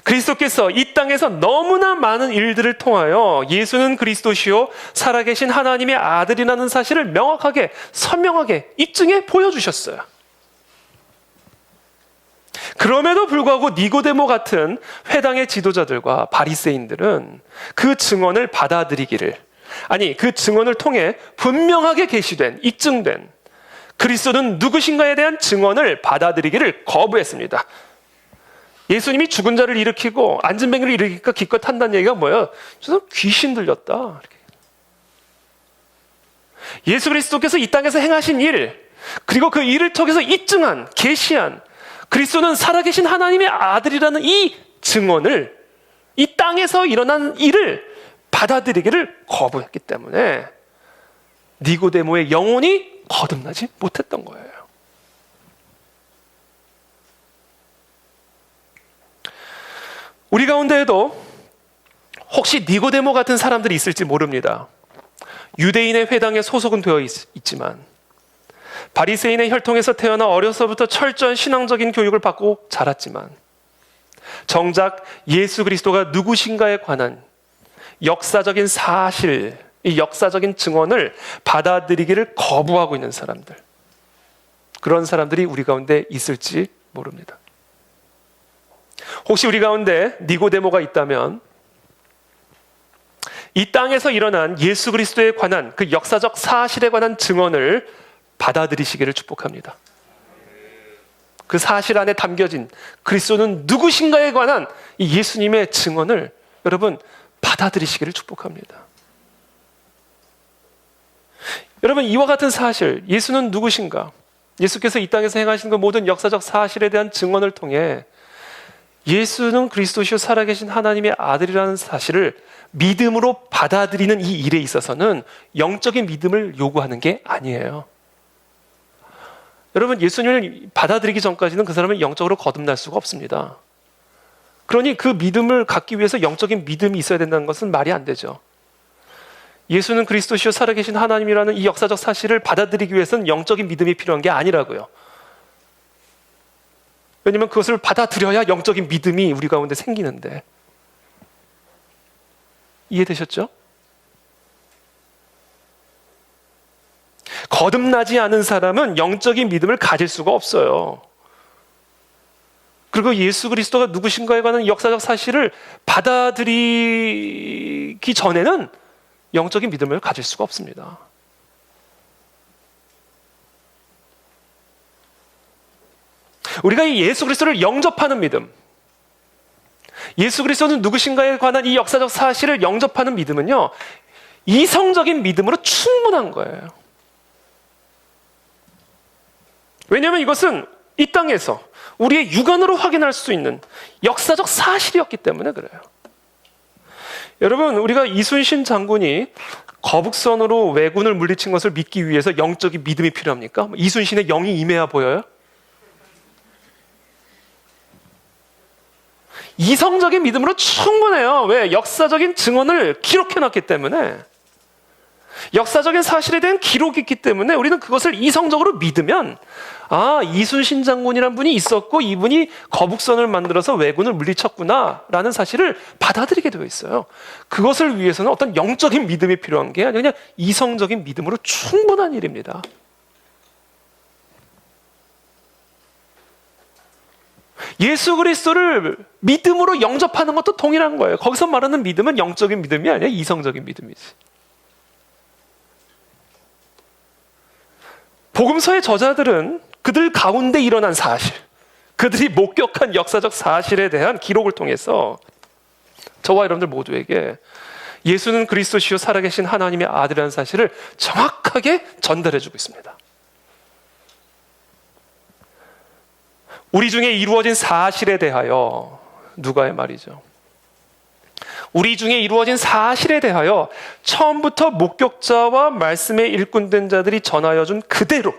그리스도께서 이 땅에서 너무나 많은 일들을 통하여 예수는 그리스도시요 살아계신 하나님의 아들이라는 사실을 명확하게 선명하게 입증해 보여주셨어요. 그럼에도 불구하고 니고데모 같은 회당의 지도자들과 바리새인들은 그 증언을 받아들이기를, 아니 그 증언을 통해 분명하게 계시된, 입증된 그리스도는 누구신가에 대한 증언을 받아들이기를 거부했습니다. 예수님이 죽은 자를 일으키고 앉은 뱅이를 일으키니까 기껏 한다는 얘기가 뭐예요? 저는 귀신 들렸다. 이렇게. 예수 그리스도께서 이 땅에서 행하신 일, 그리고 그 일을 통해서 입증한, 계시한 그리스도는 살아계신 하나님의 아들이라는 이 증언을 이 땅에서 일어난 일을 받아들이기를 거부했기 때문에 니고데모의 영혼이 거듭나지 못했던 거예요. 우리 가운데에도 혹시 니고데모 같은 사람들이 있을지 모릅니다. 유대인의 회당에 소속은 되어 있지만 바리새인의 혈통에서 태어나 어려서부터 철저한 신앙적인 교육을 받고 자랐지만 정작 예수 그리스도가 누구신가에 관한 역사적인 사실, 이 역사적인 증언을 받아들이기를 거부하고 있는 사람들, 그런 사람들이 우리 가운데 있을지 모릅니다. 혹시 우리 가운데 니고데모가 있다면 이 땅에서 일어난 예수 그리스도에 관한 그 역사적 사실에 관한 증언을 받아들이시기를 축복합니다. 그 사실 안에 담겨진 그리스도는 누구신가에 관한 이 예수님의 증언을 여러분 받아들이시기를 축복합니다. 여러분, 이와 같은 사실, 예수는 누구신가? 예수께서 이 땅에서 행하신 그 모든 역사적 사실에 대한 증언을 통해 예수는 그리스도시요 살아계신 하나님의 아들이라는 사실을 믿음으로 받아들이는 이 일에 있어서는 영적인 믿음을 요구하는 게 아니에요. 여러분, 예수님을 받아들이기 전까지는 그 사람은 영적으로 거듭날 수가 없습니다. 그러니 그 믿음을 갖기 위해서 영적인 믿음이 있어야 된다는 것은 말이 안 되죠. 예수는 그리스도시요 살아계신 하나님이라는 이 역사적 사실을 받아들이기 위해서는 영적인 믿음이 필요한 게 아니라고요. 왜냐하면 그것을 받아들여야 영적인 믿음이 우리 가운데 생기는데. 이해되셨죠? 거듭나지 않은 사람은 영적인 믿음을 가질 수가 없어요. 그리고 예수 그리스도가 누구신가에 관한 역사적 사실을 받아들이기 전에는 영적인 믿음을 가질 수가 없습니다. 우리가 이 예수 그리스도를 영접하는 믿음, 예수 그리스도는 누구신가에 관한 이 역사적 사실을 영접하는 믿음은요, 이성적인 믿음으로 충분한 거예요. 왜냐하면 이것은 이 땅에서 우리의 육안으로 확인할 수 있는 역사적 사실이었기 때문에 그래요. 여러분, 우리가 이순신 장군이 거북선으로 왜군을 물리친 것을 믿기 위해서 영적인 믿음이 필요합니까? 이순신의 영이 임해야 보여요? 이성적인 믿음으로 충분해요. 왜? 역사적인 증언을 기록해놨기 때문에. 역사적인 사실에 대한 기록이 있기 때문에 우리는 그것을 이성적으로 믿으면, 아, 이순신 장군이란 분이 있었고 이분이 거북선을 만들어서 왜군을 물리쳤구나 라는 사실을 받아들이게 되어 있어요. 그것을 위해서는 어떤 영적인 믿음이 필요한 게 아니라 그냥 이성적인 믿음으로 충분한 일입니다. 예수 그리스도를 믿음으로 영접하는 것도 동일한 거예요. 거기서 말하는 믿음은 영적인 믿음이 아니라 이성적인 믿음이지. 복음서의 저자들은 그들 가운데 일어난 사실, 그들이 목격한 역사적 사실에 대한 기록을 통해서 저와 여러분들 모두에게 예수는 그리스도시요 살아계신 하나님의 아들이라는 사실을 정확하게 전달해주고 있습니다. 우리 중에 이루어진 사실에 대하여, 누가의 말이죠, 우리 중에 이루어진 사실에 대하여 처음부터 목격자와 말씀에 일꾼된 자들이 전하여 준 그대로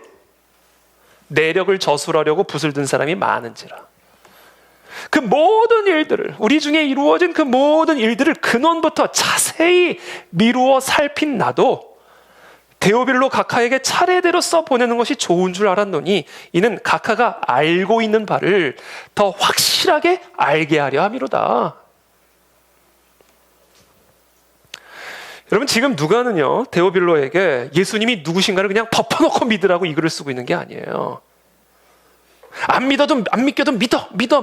내력을 저술하려고 붓을 든 사람이 많은지라. 그 모든 일들을, 우리 중에 이루어진 그 모든 일들을 근원부터 자세히 미루어 살핀 나도 데오빌로 각하에게 차례대로 써보내는 것이 좋은 줄 알았노니 이는 각하가 알고 있는 바를 더 확실하게 알게 하려 함이로다. 여러분, 지금 누가는요, 데오빌로에게 예수님이 누구신가를 그냥 덮어놓고 믿으라고 이 글을 쓰고 있는 게 아니에요. 안 믿겨도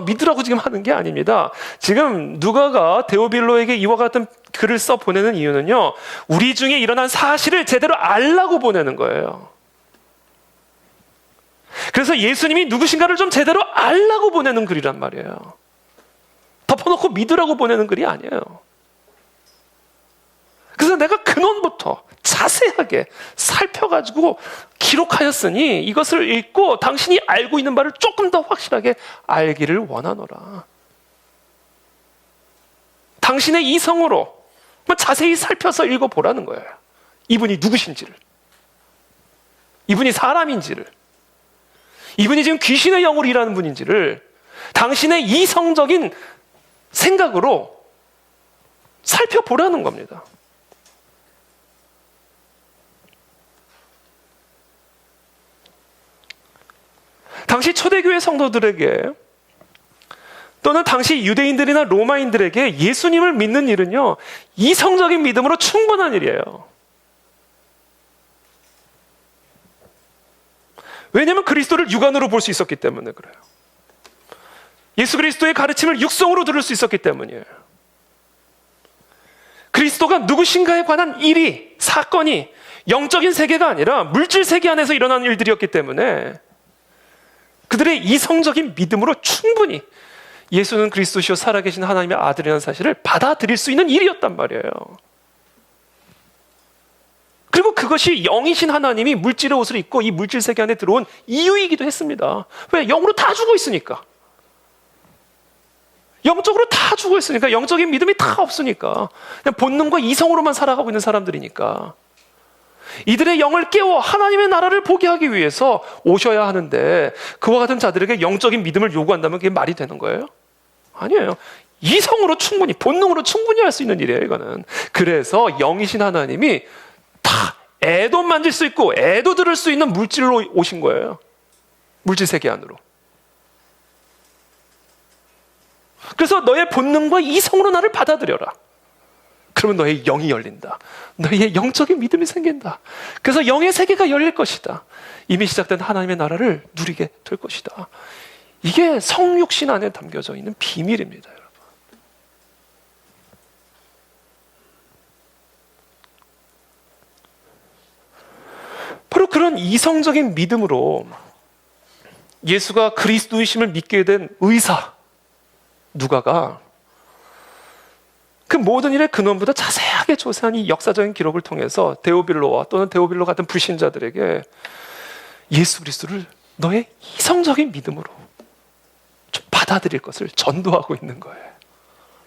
믿으라고 지금 하는 게 아닙니다. 지금 누가가 데오빌로에게 이와 같은 글을 써 보내는 이유는요, 우리 중에 일어난 사실을 제대로 알라고 보내는 거예요. 그래서 예수님이 누구신가를 좀 제대로 알라고 보내는 글이란 말이에요. 덮어놓고 믿으라고 보내는 글이 아니에요. 그래서 내가 근원부터 자세하게 살펴가지고 기록하였으니 이것을 읽고 당신이 알고 있는 바를 조금 더 확실하게 알기를 원하노라. 당신의 이성으로 자세히 살펴서 읽어보라는 거예요. 이분이 누구신지를, 이분이 사람인지를, 이분이 지금 귀신의 영으로 일하는 분인지를 당신의 이성적인 생각으로 살펴보라는 겁니다. 당시 초대교회 성도들에게 또는 당시 유대인들이나 로마인들에게 예수님을 믿는 일은요, 이성적인 믿음으로 충분한 일이에요. 왜냐하면 그리스도를 육안으로 볼 수 있었기 때문에 그래요. 예수 그리스도의 가르침을 육성으로 들을 수 있었기 때문이에요. 그리스도가 누구신가에 관한 일이, 사건이 영적인 세계가 아니라 물질 세계 안에서 일어나는 일들이었기 때문에 그들의 이성적인 믿음으로 충분히 예수는 그리스도시요 살아계신 하나님의 아들이라는 사실을 받아들일 수 있는 일이었단 말이에요. 그리고 그것이 영이신 하나님이 물질의 옷을 입고 이 물질 세계 안에 들어온 이유이기도 했습니다. 왜? 영으로 다 죽어 있으니까. 영적으로 다 죽어 있으니까, 영적인 믿음이 다 없으니까, 그냥 본능과 이성으로만 살아가고 있는 사람들이니까 이들의 영을 깨워 하나님의 나라를 보게 하기 위해서 오셔야 하는데, 그와 같은 자들에게 영적인 믿음을 요구한다면 그게 말이 되는 거예요? 아니에요. 이성으로 충분히, 본능으로 충분히 할 수 있는 일이에요, 이거는. 그래서 영이신 하나님이 다 애도 만질 수 있고 애도 들을 수 있는 물질로 오신 거예요. 물질 세계 안으로. 그래서 너의 본능과 이성으로 나를 받아들여라. 그러면 너의 영이 열린다. 너의 영적인 믿음이 생긴다. 그래서 영의 세계가 열릴 것이다. 이미 시작된 하나님의 나라를 누리게 될 것이다. 이게 성육신 안에 담겨져 있는 비밀입니다, 여러분. 바로 그런 이성적인 믿음으로 예수가 그리스도이심을 믿게 된 의사 누가가 그 모든 일의 근원보다 자세하게 조사한 이 역사적인 기록을 통해서 데오빌로와 또는 데오빌로 같은 불신자들에게 예수 그리스도를 너의 이성적인 믿음으로 좀 받아들일 것을 전도하고 있는 거예요.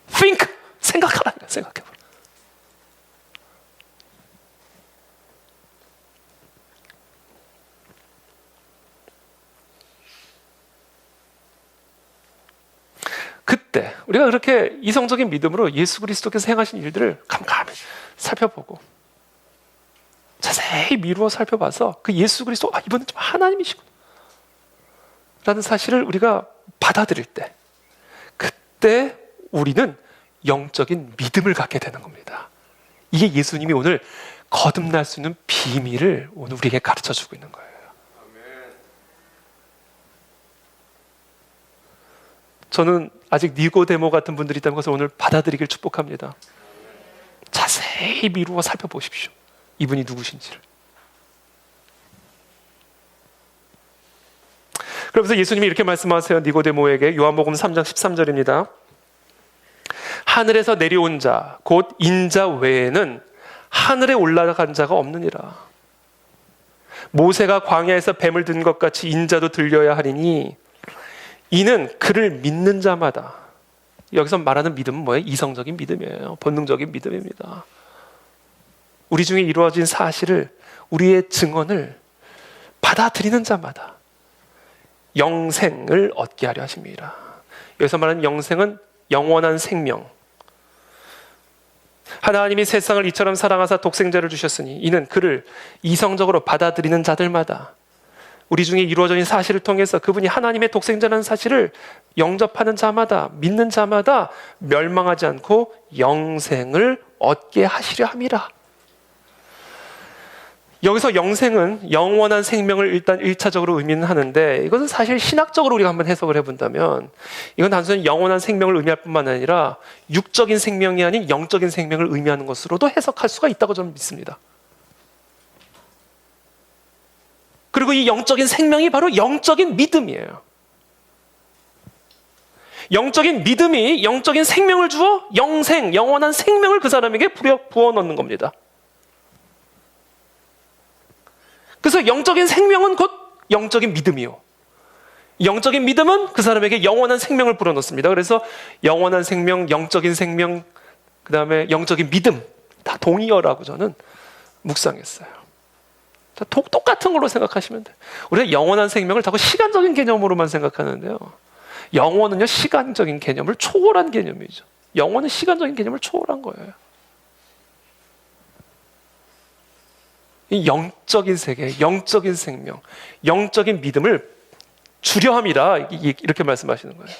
Think! 생각하라. 생각해봐라. 그때 우리가 그렇게 이성적인 믿음으로 예수 그리스도께서 행하신 일들을 감감히 살펴보고 자세히 미루어 살펴봐서 그 예수 그리스도, 이분은 좀 하나님이시구나 라는 사실을 우리가 받아들일 때, 그때 우리는 영적인 믿음을 갖게 되는 겁니다. 이게 예수님이 오늘 거듭날 수 있는 비밀을 오늘 우리에게 가르쳐주고 있는 거예요. 저는 아직 니고데모 같은 분들이 있다는 것을 오늘 받아들이길 축복합니다. 자세히 미루어 살펴보십시오. 이분이 누구신지를. 그러면서 예수님이 이렇게 말씀하세요. 니고데모에게. 요한복음 3장 13절입니다. 하늘에서 내려온 자, 곧 인자 외에는 하늘에 올라간 자가 없느니라. 모세가 광야에서 뱀을 든 것 같이 인자도 들려야 하리니 이는 그를 믿는 자마다. 여기서 말하는 믿음은 뭐예요? 이성적인 믿음이에요. 본능적인 믿음입니다. 우리 중에 이루어진 사실을, 우리의 증언을 받아들이는 자마다 영생을 얻게 하려 하십니다. 여기서 말하는 영생은 영원한 생명. 하나님이 세상을 이처럼 사랑하사 독생자를 주셨으니 이는 그를 이성적으로 받아들이는 자들마다, 우리 중에 이루어져 있는 사실을 통해서 그분이 하나님의 독생자라는 사실을 영접하는 자마다, 믿는 자마다 멸망하지 않고 영생을 얻게 하시려 함이라. 여기서 영생은 영원한 생명을 일단 1차적으로 의미는 하는데, 이것은 사실 신학적으로 우리가 한번 해석을 해본다면 이건 단순히 영원한 생명을 의미할 뿐만 아니라 육적인 생명이 아닌 영적인 생명을 의미하는 것으로도 해석할 수가 있다고 저는 믿습니다. 그리고 이 영적인 생명이 바로 영적인 믿음이에요. 영적인 믿음이 영적인 생명을 주어 영생, 영원한 생명을 그 사람에게 부어 넣는 겁니다. 그래서 영적인 생명은 곧 영적인 믿음이요, 영적인 믿음은 그 사람에게 영원한 생명을 불어넣습니다. 그래서 영원한 생명, 영적인 생명, 그 다음에 영적인 믿음, 다 동의어라고 저는 묵상했어요. 똑같은 걸로 생각하시면 돼요. 우리가 영원한 생명을 자꾸 시간적인 개념으로만 생각하는데요. 영원은요, 시간적인 개념을 초월한 개념이죠. 영원은 시간적인 개념을 초월한 거예요. 이 영적인 세계, 영적인 생명, 영적인 믿음을 주려함이라 이렇게 말씀하시는 거예요.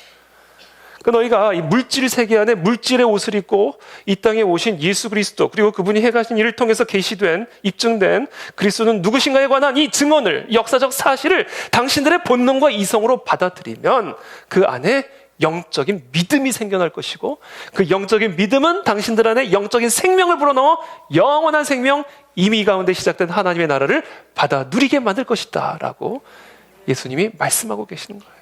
그 너희가 이 물질 세계 안에 물질의 옷을 입고 이 땅에 오신 예수 그리스도, 그리고 그분이 해가신 일을 통해서 계시된, 입증된 그리스도는 누구신가에 관한 이 증언을, 역사적 사실을 당신들의 본능과 이성으로 받아들이면 그 안에 영적인 믿음이 생겨날 것이고, 그 영적인 믿음은 당신들 안에 영적인 생명을 불어넣어 영원한 생명, 이미 가운데 시작된 하나님의 나라를 받아 누리게 만들 것이다 라고 예수님이 말씀하고 계시는 거예요.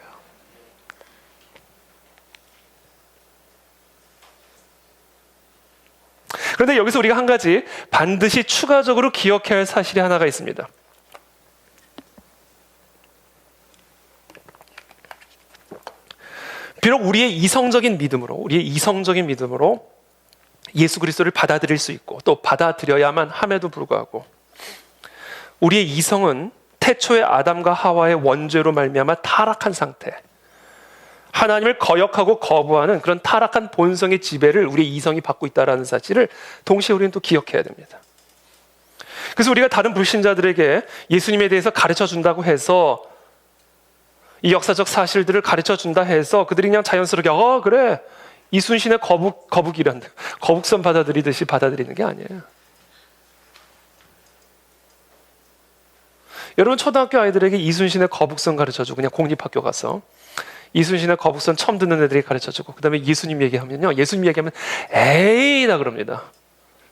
그런데 여기서 우리가 한 가지 반드시 추가적으로 기억해야 할 사실이 하나가 있습니다. 비록 우리의 이성적인 믿음으로 예수 그리스도를 받아들일 수 있고 또 받아들여야만 함에도 불구하고 우리의 이성은 태초의 아담과 하와의 원죄로 말미암아 타락한 상태, 하나님을 거역하고 거부하는 그런 타락한 본성의 지배를 우리의 이성이 받고 있다는 사실을 동시에 우리는 또 기억해야 됩니다. 그래서 우리가 다른 불신자들에게 예수님에 대해서 가르쳐준다고 해서, 이 역사적 사실들을 가르쳐준다 해서 그들이 그냥 자연스럽게 그래, 이순신의 거북이란, 거북선 받아들이듯이 받아들이는 게 아니에요. 여러분, 초등학교 아이들에게 이순신의 거북선 가르쳐주고 그냥 공립학교 가서 이순신의 거북선 처음 듣는 애들이 가르쳐주고 그 다음에 예수님 얘기하면요, 예수님 얘기하면 에이 다 그럽니다.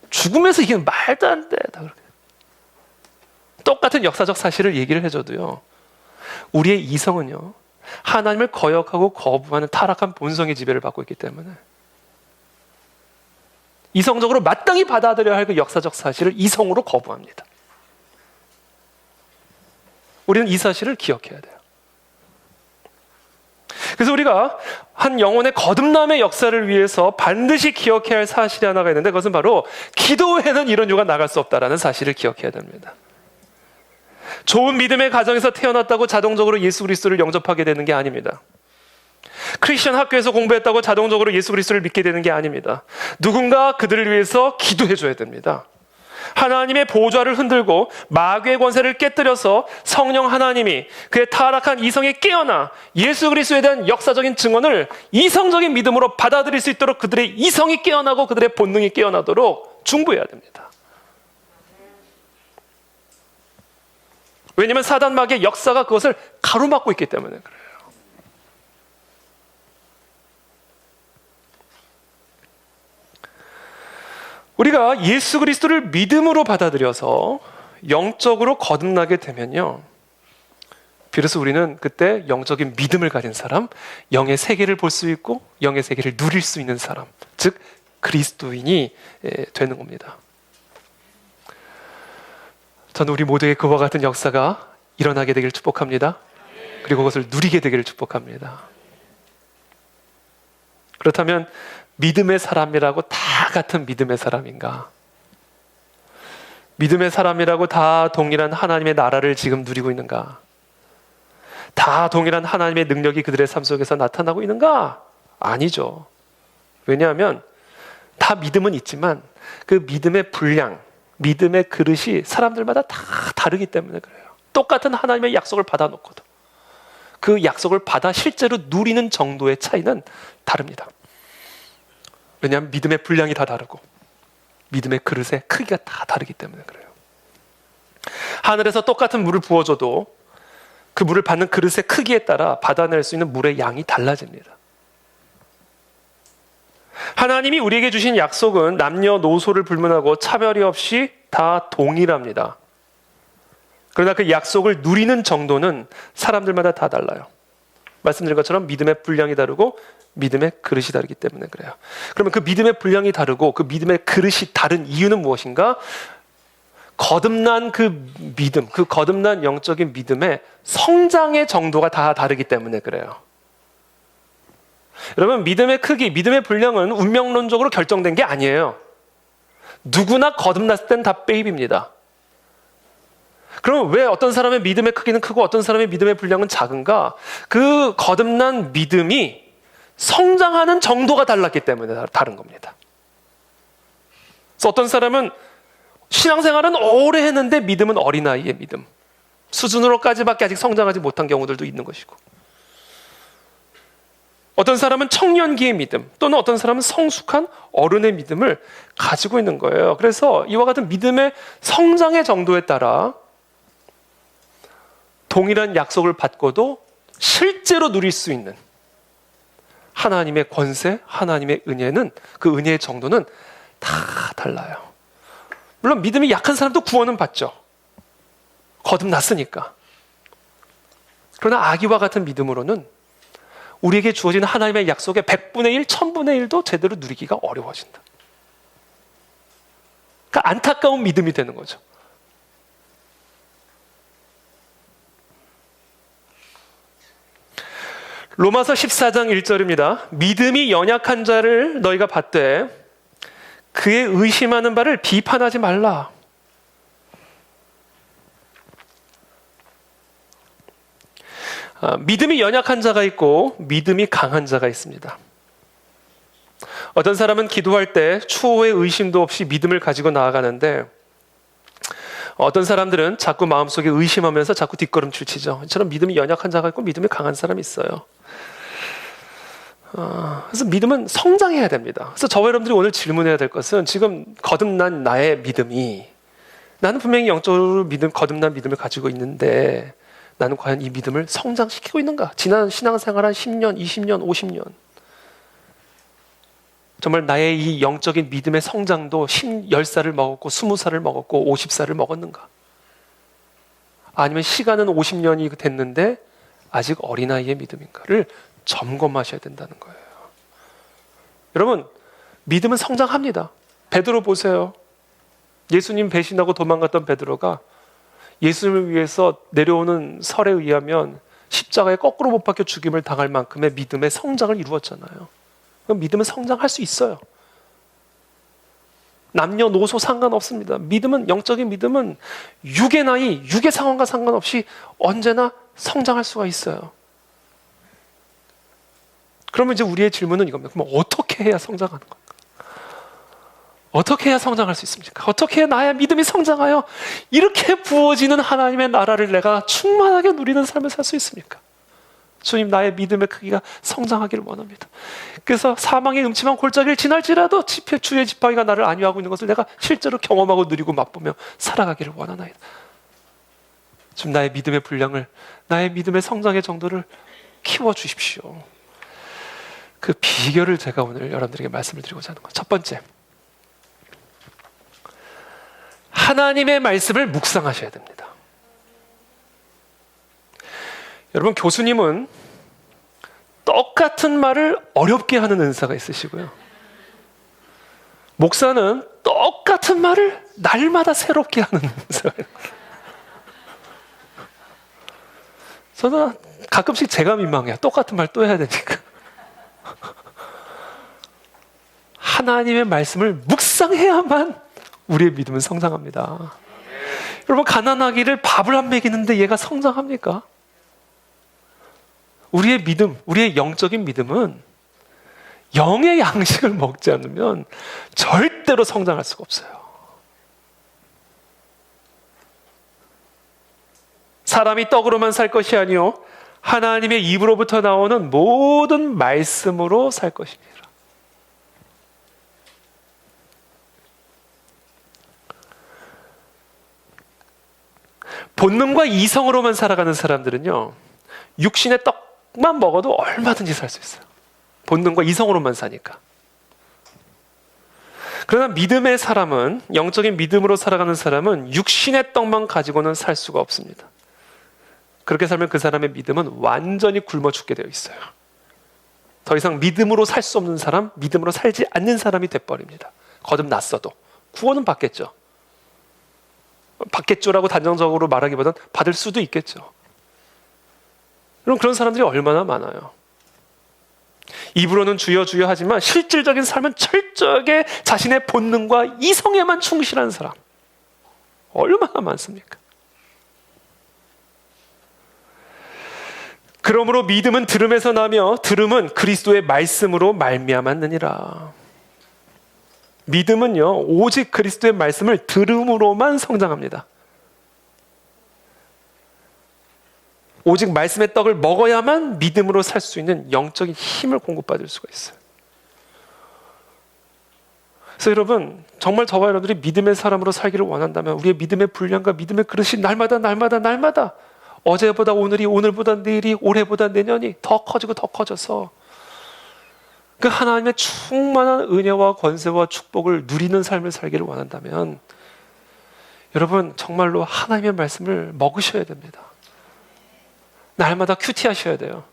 죽음에서 이게 말도 안 돼 다 그렇게. 똑같은 역사적 사실을 얘기를 해줘도요, 우리의 이성은요 하나님을 거역하고 거부하는 타락한 본성의 지배를 받고 있기 때문에 이성적으로 마땅히 받아들여야 할 그 역사적 사실을 이성으로 거부합니다. 우리는 이 사실을 기억해야 돼요. 그래서 우리가 한 영혼의 거듭남의 역사를 위해서 반드시 기억해야 할 사실이 하나가 있는데, 그것은 바로 기도에는 이런 유가 나갈 수 없다라는 사실을 기억해야 됩니다. 좋은 믿음의 가정에서 태어났다고 자동적으로 예수 그리스도를 영접하게 되는 게 아닙니다. 크리스천 학교에서 공부했다고 자동적으로 예수 그리스도를 믿게 되는 게 아닙니다. 누군가 그들을 위해서 기도해 줘야 됩니다. 하나님의 보좌를 흔들고 마귀의 권세를 깨뜨려서 성령 하나님이 그의 타락한 이성에 깨어나 예수 그리스도에 대한 역사적인 증언을 이성적인 믿음으로 받아들일 수 있도록 그들의 이성이 깨어나고 그들의 본능이 깨어나도록 중보해야 됩니다. 왜냐하면 사단 마귀의 역사가 그것을 가로막고 있기 때문에 그래요. 우리가 예수 그리스도를 믿음으로 받아들여서 영적으로 거듭나게 되면요, 비로소 우리는 그때 영적인 믿음을 가진 사람, 영의 세계를 볼 수 있고 영의 세계를 누릴 수 있는 사람, 즉 그리스도인이 되는 겁니다. 저는 우리 모두의 그와 같은 역사가 일어나게 되기를 축복합니다. 그리고 그것을 누리게 되기를 축복합니다. 그렇다면 믿음의 사람이라고 다 같은 믿음의 사람인가? 믿음의 사람이라고 다 동일한 하나님의 나라를 지금 누리고 있는가? 다 동일한 하나님의 능력이 그들의 삶 속에서 나타나고 있는가? 아니죠. 왜냐하면 다 믿음은 있지만 그 믿음의 분량, 믿음의 그릇이 사람들마다 다 다르기 때문에 그래요. 똑같은 하나님의 약속을 받아놓고도 그 약속을 받아 실제로 누리는 정도의 차이는 다릅니다. 왜냐하면 믿음의 분량이 다 다르고 믿음의 그릇의 크기가 다 다르기 때문에 그래요. 하늘에서 똑같은 물을 부어줘도 그 물을 받는 그릇의 크기에 따라 받아낼 수 있는 물의 양이 달라집니다. 하나님이 우리에게 주신 약속은 남녀노소를 불문하고 차별이 없이 다 동일합니다. 그러나 그 약속을 누리는 정도는 사람들마다 다 달라요. 말씀드린 것처럼 믿음의 분량이 다르고 믿음의 그릇이 다르기 때문에 그래요. 그러면 그 믿음의 분량이 다르고 그 믿음의 그릇이 다른 이유는 무엇인가? 거듭난 그 믿음, 그 거듭난 영적인 믿음의 성장의 정도가 다 다르기 때문에 그래요. 여러분, 믿음의 크기, 믿음의 분량은 운명론적으로 결정된 게 아니에요. 누구나 거듭났을 땐 다 베이비입니다. 그럼 왜 어떤 사람의 믿음의 크기는 크고 어떤 사람의 믿음의 분량은 작은가? 그 거듭난 믿음이 성장하는 정도가 달랐기 때문에 다른 겁니다. 그래서 어떤 사람은 신앙생활은 오래 했는데 믿음은 어린아이의 믿음 수준으로까지밖에 아직 성장하지 못한 경우들도 있는 것이고, 어떤 사람은 청년기의 믿음, 또는 어떤 사람은 성숙한 어른의 믿음을 가지고 있는 거예요. 그래서 이와 같은 믿음의 성장의 정도에 따라 동일한 약속을 받고도 실제로 누릴 수 있는 하나님의 권세, 하나님의 은혜는, 그 은혜의 정도는 다 달라요. 물론 믿음이 약한 사람도 구원은 받죠. 거듭났으니까. 그러나 아기와 같은 믿음으로는 우리에게 주어진 하나님의 약속의 100분의 1, 1000분의 1도 제대로 누리기가 어려워진다. 그러니까 안타까운 믿음이 되는 거죠. 로마서 14장 1절입니다. 믿음이 연약한 자를 너희가 받되 그의 의심하는 바를 비판하지 말라. 믿음이 연약한 자가 있고 믿음이 강한 자가 있습니다. 어떤 사람은 기도할 때 추호의 의심도 없이 믿음을 가지고 나아가는데, 어떤 사람들은 자꾸 마음속에 의심하면서 자꾸 뒷걸음질 치죠. 이처럼 믿음이 연약한 자가 있고 믿음이 강한 사람이 있어요. 그래서 믿음은 성장해야 됩니다. 그래서 저와 여러분들이 오늘 질문해야 될 것은, 지금 거듭난 나의 믿음이, 나는 분명히 영적으로 거듭난 믿음을 가지고 있는데 나는 과연 이 믿음을 성장시키고 있는가? 지난 신앙생활 한 10년, 20년, 50년 정말 나의 이 영적인 믿음의 성장도 10살을 먹었고 20살을 먹었고 50살을 먹었는가? 아니면 시간은 50년이 됐는데 아직 어린아이의 믿음인가를 점검하셔야 된다는 거예요. 여러분, 믿음은 성장합니다. 베드로 보세요. 예수님 배신하고 도망갔던 베드로가 예수님을 위해서 내려오는 설에 의하면 십자가에 거꾸로 못 박혀 죽임을 당할 만큼의 믿음의 성장을 이루었잖아요. 믿음은 성장할 수 있어요. 남녀노소 상관없습니다. 믿음은, 영적인 믿음은 육의 나이, 육의 상황과 상관없이 언제나 성장할 수가 있어요. 그러면 이제 우리의 질문은 이겁니다. 그럼 어떻게 해야 성장하는 건가? 어떻게 해야 성장할 수 있습니까? 어떻게 해야 나의 믿음이 성장하여 이렇게 부어지는 하나님의 나라를 내가 충만하게 누리는 삶을 살 수 있습니까? 주님, 나의 믿음의 크기가 성장하기를 원합니다. 그래서 사망의 음침한 골짜기를 지날지라도 주의 지팡이가 나를 안위하고 있는 것을 내가 실제로 경험하고 누리고 맛보며 살아가기를 원하나이다. 좀 나의 믿음의 분량을, 나의 믿음의 성장의 정도를 키워주십시오. 그 비결을 제가 오늘 여러분들에게 말씀을 드리고자 하는 것. 첫 번째, 하나님의 말씀을 묵상하셔야 됩니다. 여러분, 교수님은 똑같은 말을 어렵게 하는 은사가 있으시고요, 목사는 똑같은 말을 날마다 새롭게 하는 은사가 있어요. 저는 가끔씩 제가 민망해요. 똑같은 말 또 해야 되니까. 하나님의 말씀을 묵상해야만 우리의 믿음은 성장합니다. 여러분, 가난하기를 밥을 안 먹이는데 얘가 성장합니까? 우리의 믿음, 우리의 영적인 믿음은 영의 양식을 먹지 않으면 절대로 성장할 수가 없어요. 사람이 떡으로만 살 것이 아니요 하나님의 입으로부터 나오는 모든 말씀으로 살 것입니다. 본능과 이성으로만 살아가는 사람들은요, 육신의 떡만 먹어도 얼마든지 살 수 있어요. 본능과 이성으로만 사니까. 그러나 믿음의 사람은, 영적인 믿음으로 살아가는 사람은 육신의 떡만 가지고는 살 수가 없습니다. 그렇게 살면 그 사람의 믿음은 완전히 굶어 죽게 되어 있어요. 더 이상 믿음으로 살 수 없는 사람, 믿음으로 살지 않는 사람이 돼버립니다. 거듭났어도. 구원은 받겠죠. 받겠죠라고 단정적으로 말하기보다는 받을 수도 있겠죠. 그럼 그런 사람들이 얼마나 많아요. 입으로는 주여 주여 하지만 실질적인 삶은 철저하게 자신의 본능과 이성에만 충실한 사람 얼마나 많습니까? 그러므로 믿음은 들음에서 나며 들음은 그리스도의 말씀으로 말미암았느니라. 믿음은요, 오직 그리스도의 말씀을 들음으로만 성장합니다. 오직 말씀의 떡을 먹어야만 믿음으로 살 수 있는 영적인 힘을 공급받을 수가 있어요. 그래서 여러분, 정말 저와 여러분들이 믿음의 사람으로 살기를 원한다면 우리의 믿음의 분량과 믿음의 그릇이 날마다 어제보다 오늘이, 오늘보다 내일이, 올해보다 내년이 더 커지고 더 커져서 그 하나님의 충만한 은혜와 권세와 축복을 누리는 삶을 살기를 원한다면 여러분 정말로 하나님의 말씀을 먹으셔야 됩니다. 날마다 큐티하셔야 돼요.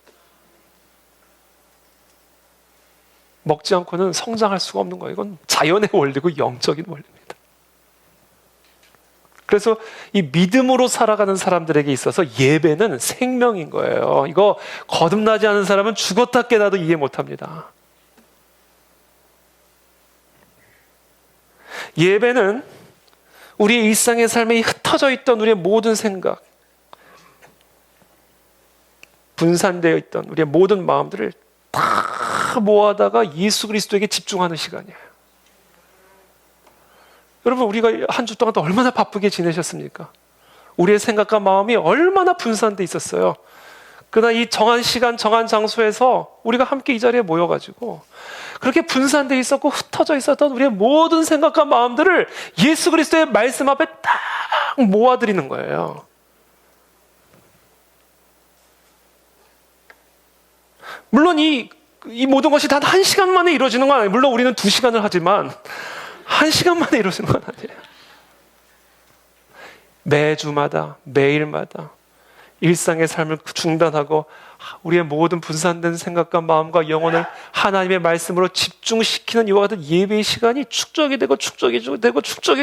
먹지 않고는 성장할 수가 없는 거예요. 이건 자연의 원리고 영적인 원리입니다. 그래서 이 믿음으로 살아가는 사람들에게 있어서 예배는 생명인 거예요. 이거 거듭나지 않은 사람은 죽었다 깨나도 이해 못합니다. 예배는 우리의 일상의 삶에 흩어져 있던 우리의 모든 생각, 분산되어 있던 우리의 모든 마음들을 다 모아다가 예수 그리스도에게 집중하는 시간이에요. 여러분, 우리가 한 주 동안 얼마나 바쁘게 지내셨습니까? 우리의 생각과 마음이 얼마나 분산돼 있었어요. 그러나 이 정한 시간, 정한 장소에서 우리가 함께 이 자리에 모여가지고 그렇게 분산돼 있었고 흩어져 있었던 우리의 모든 생각과 마음들을 예수 그리스도의 말씀 앞에 딱 모아드리는 거예요. 물론 이 모든 것이 단 1시간 만에 이루어지는 건 아니에요. 물론 우리는 2시간을 하지만 1시간 만에 이루어지는 건 아니에요. 매주마다, 매일마다 일상의 삶을 중단하고 우리의 모든 분산된 생각과 마음과 영혼을 하나님의 말씀으로 집중시키는 이와 같은 예배의 시간이 축적이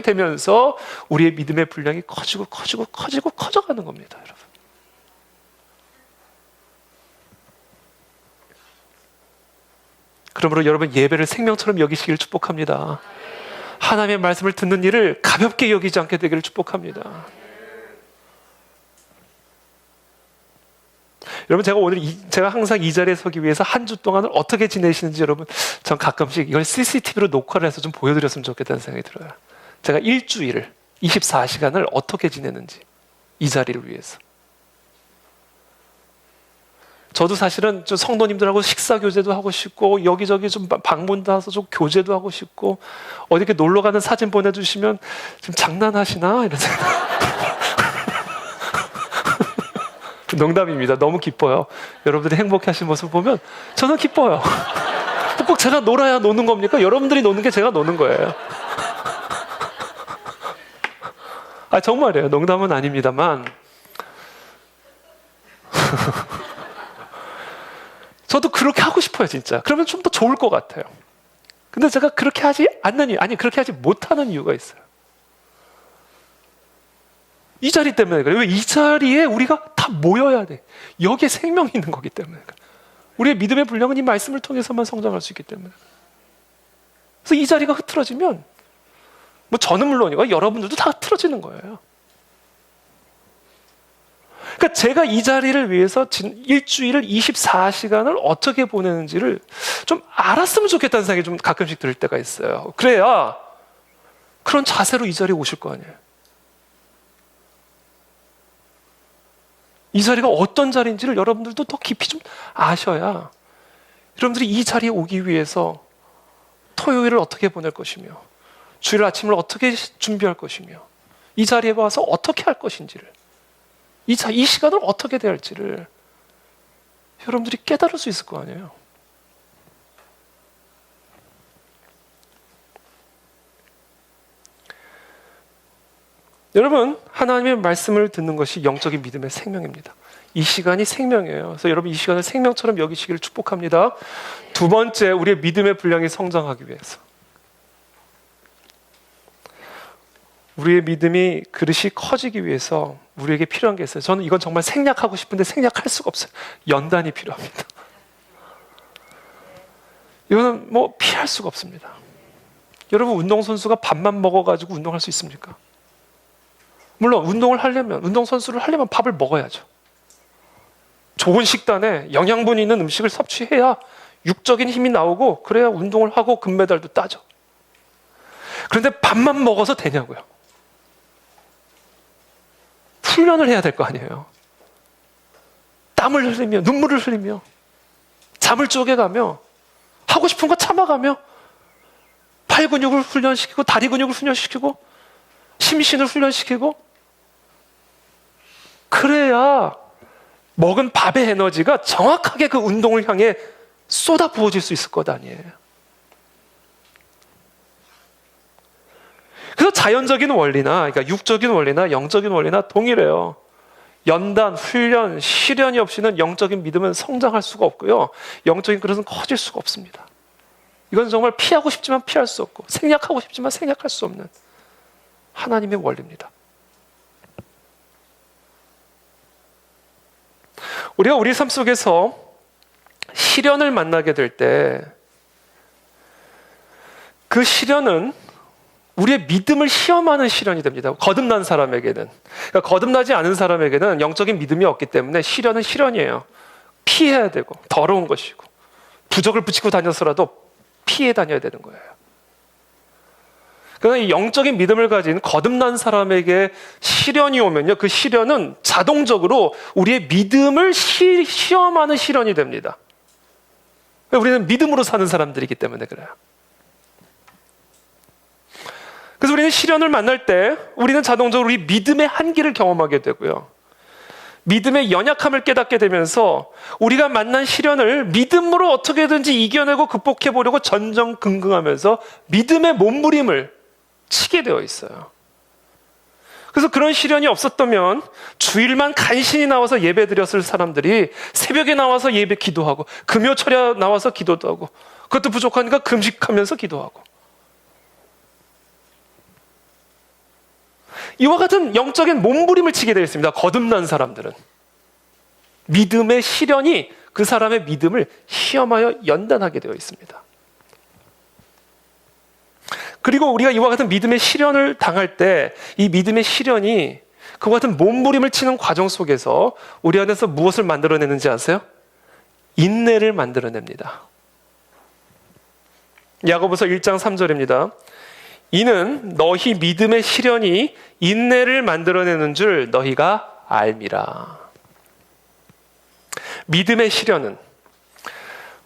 되면서 우리의 믿음의 분량이 커져가는 겁니다, 여러분. 그러므로 여러분 예배를 생명처럼 여기시기를 축복합니다. 하나님의 말씀을 듣는 일을 가볍게 여기지 않게 되기를 축복합니다. 여러분, 제가 항상 이 자리에 서기 위해서 한 주 동안을 어떻게 지내시는지 여러분, 전 가끔씩 이걸 CCTV로 녹화를 해서 좀 보여드렸으면 좋겠다는 생각이 들어요. 제가 일주일을 24시간을 어떻게 지내는지 이 자리를 위해서. 저도 사실은 좀 성도님들하고 식사 교제도 하고 싶고 여기저기 좀 방문도 해서 좀 교제도 하고 싶고 어디 이렇게 놀러 가는 사진 보내주시면 지금 장난하시나 이런 생각. 농담입니다. 너무 기뻐요. 여러분들이 행복해하시는 모습 보면 저는 기뻐요. 꼭 제가 놀아야 노는 겁니까? 여러분들이 노는 게 제가 노는 거예요. 아, 정말이에요. 농담은 아닙니다만 저도 그렇게 하고 싶어요, 진짜. 그러면 좀 더 좋을 것 같아요. 근데 제가 그렇게 하지 않는 이유, 그렇게 하지 못하는 이유가 있어요. 이 자리 때문에 그래요. 왜 이 자리에 우리가 다 모여야 돼. 여기에 생명이 있는 거기 때문에 그래요. 우리의 믿음의 분량은 이 말씀을 통해서만 성장할 수 있기 때문에. 그래서 이 자리가 흐트러지면 뭐 저는 물론이고 여러분들도 다 흐트러지는 거예요. 그러니까 제가 이 자리를 위해서 일주일을 24시간을 어떻게 보내는지를 좀 알았으면 좋겠다는 생각이 좀 가끔씩 들 때가 있어요. 그래야 그런 자세로 이 자리에 오실 거 아니에요. 이 자리가 어떤 자리인지를 여러분들도 더 깊이 좀 아셔야 여러분들이 이 자리에 오기 위해서 토요일을 어떻게 보낼 것이며 주일 아침을 어떻게 준비할 것이며 이 자리에 와서 어떻게 할 것인지를 이 시간을 어떻게 대할지를 여러분들이 깨달을 수 있을 거 아니에요. 여러분, 하나님의 말씀을 듣는 것이 영적인 믿음의 생명입니다. 이 시간이 생명이에요. 그래서 여러분 이 시간을 생명처럼 여기시기를 축복합니다. 두 번째, 우리의 믿음의 분량이 성장하기 위해서 우리의 믿음이 그릇이 커지기 위해서 우리에게 필요한 게 있어요. 저는 이건 정말 생략하고 싶은데 생략할 수가 없어요. 연단이 필요합니다. 이거는 뭐 피할 수가 없습니다. 여러분, 운동선수가 밥만 먹어가지고 운동할 수 있습니까? 물론 운동선수를 하려면 밥을 먹어야죠. 좋은 식단에 영양분이 있는 음식을 섭취해야 육적인 힘이 나오고, 그래야 운동을 하고 금메달도 따죠. 그런데 밥만 먹어서 되냐고요. 훈련을 해야 될 거 아니에요. 땀을 흘리며 눈물을 흘리며 잠을 쪼개가며 하고 싶은 거 참아가며 팔 근육을 훈련시키고 다리 근육을 훈련시키고 심신을 훈련시키고, 그래야 먹은 밥의 에너지가 정확하게 그 운동을 향해 쏟아 부어질 수 있을 것 아니에요. 그래서 자연적인 원리나, 그러니까 육적인 원리나 영적인 원리나 동일해요. 연단, 훈련, 시련이 없이는 영적인 믿음은 성장할 수가 없고요, 영적인 그릇은 커질 수가 없습니다. 이건 정말 피하고 싶지만 피할 수 없고, 생략하고 싶지만 생략할 수 없는 하나님의 원리입니다. 우리가 우리 삶 속에서 시련을 만나게 될 때, 그 시련은 우리의 믿음을 시험하는 시련이 됩니다. 거듭난 사람에게는. 그러니까 거듭나지 않은 사람에게는 영적인 믿음이 없기 때문에 시련은 시련이에요. 피해야 되고 더러운 것이고, 부적을 붙이고 다녀서라도 피해 다녀야 되는 거예요. 그러나 이 영적인 믿음을 가진 거듭난 사람에게 시련이 오면요, 그 시련은 자동적으로 우리의 믿음을 시험하는 시련이 됩니다. 우리는 믿음으로 사는 사람들이기 때문에 그래요. 그래서 우리는 시련을 만날 때 우리는 자동적으로 우리 믿음의 한계를 경험하게 되고요, 믿음의 연약함을 깨닫게 되면서 우리가 만난 시련을 믿음으로 어떻게든지 이겨내고 극복해 보려고 전전긍긍하면서 믿음의 몸부림을 치게 되어 있어요. 그래서 그런 시련이 없었다면 주일만 간신히 나와서 예배 드렸을 사람들이 새벽에 나와서 예배 기도하고, 금요철에 나와서 기도도 하고, 그것도 부족하니까 금식하면서 기도하고, 이와 같은 영적인 몸부림을 치게 되어 있습니다. 거듭난 사람들은 믿음의 시련이 그 사람의 믿음을 시험하여 연단하게 되어 있습니다. 그리고 우리가 이와 같은 믿음의 시련을 당할 때 이 믿음의 시련이 그와 같은 몸부림을 치는 과정 속에서 우리 안에서 무엇을 만들어내는지 아세요? 인내를 만들어냅니다. 야고보서 1장 3절입니다. 이는 너희 믿음의 시련이 인내를 만들어내는 줄 너희가 알미라. 믿음의 시련은,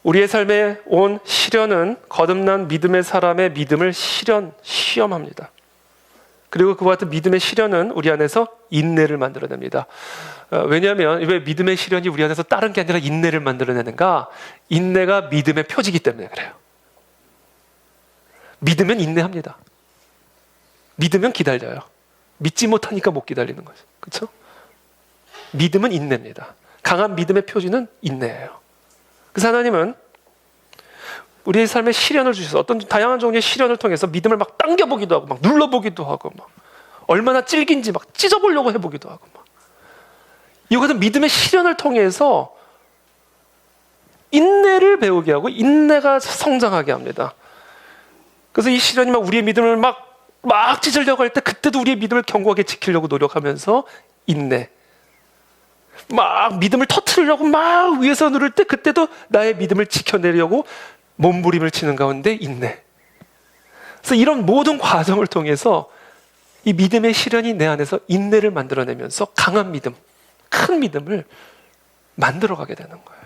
우리의 삶에 온 시련은 거듭난 믿음의 사람의 믿음을 시험합니다. 그리고 그와 같은 믿음의 시련은 우리 안에서 인내를 만들어냅니다. 왜냐하면 왜 믿음의 시련이 우리 안에서 다른 게 아니라 인내를 만들어내는가? 인내가 믿음의 표지이기 때문에 그래요. 믿으면 인내합니다. 믿으면 기다려요. 믿지 못하니까 못 기다리는 거죠. 그렇죠? 믿음은 인내입니다. 강한 믿음의 표지는 인내예요. 그래서 하나님은 우리의 삶에 시련을 주셔서 어떤 다양한 종류의 시련을 통해서 믿음을 막 당겨보기도 하고, 막 눌러보기도 하고, 막 얼마나 질긴지 막 찢어보려고 해보기도 하고, 막 이와 같은 믿음의 시련을 통해서 인내를 배우게 하고 인내가 성장하게 합니다. 그래서 이 시련이 막 우리의 믿음을 막 찢으려고 할 때, 그때도 우리의 믿음을 견고하게 지키려고 노력하면서 인내. 막 믿음을 터뜨리려고 막 위에서 누를 때, 그때도 나의 믿음을 지켜내려고 몸부림을 치는 가운데 인내. 그래서 이런 모든 과정을 통해서 이 믿음의 시련이 내 안에서 인내를 만들어내면서 강한 믿음, 큰 믿음을 만들어가게 되는 거예요.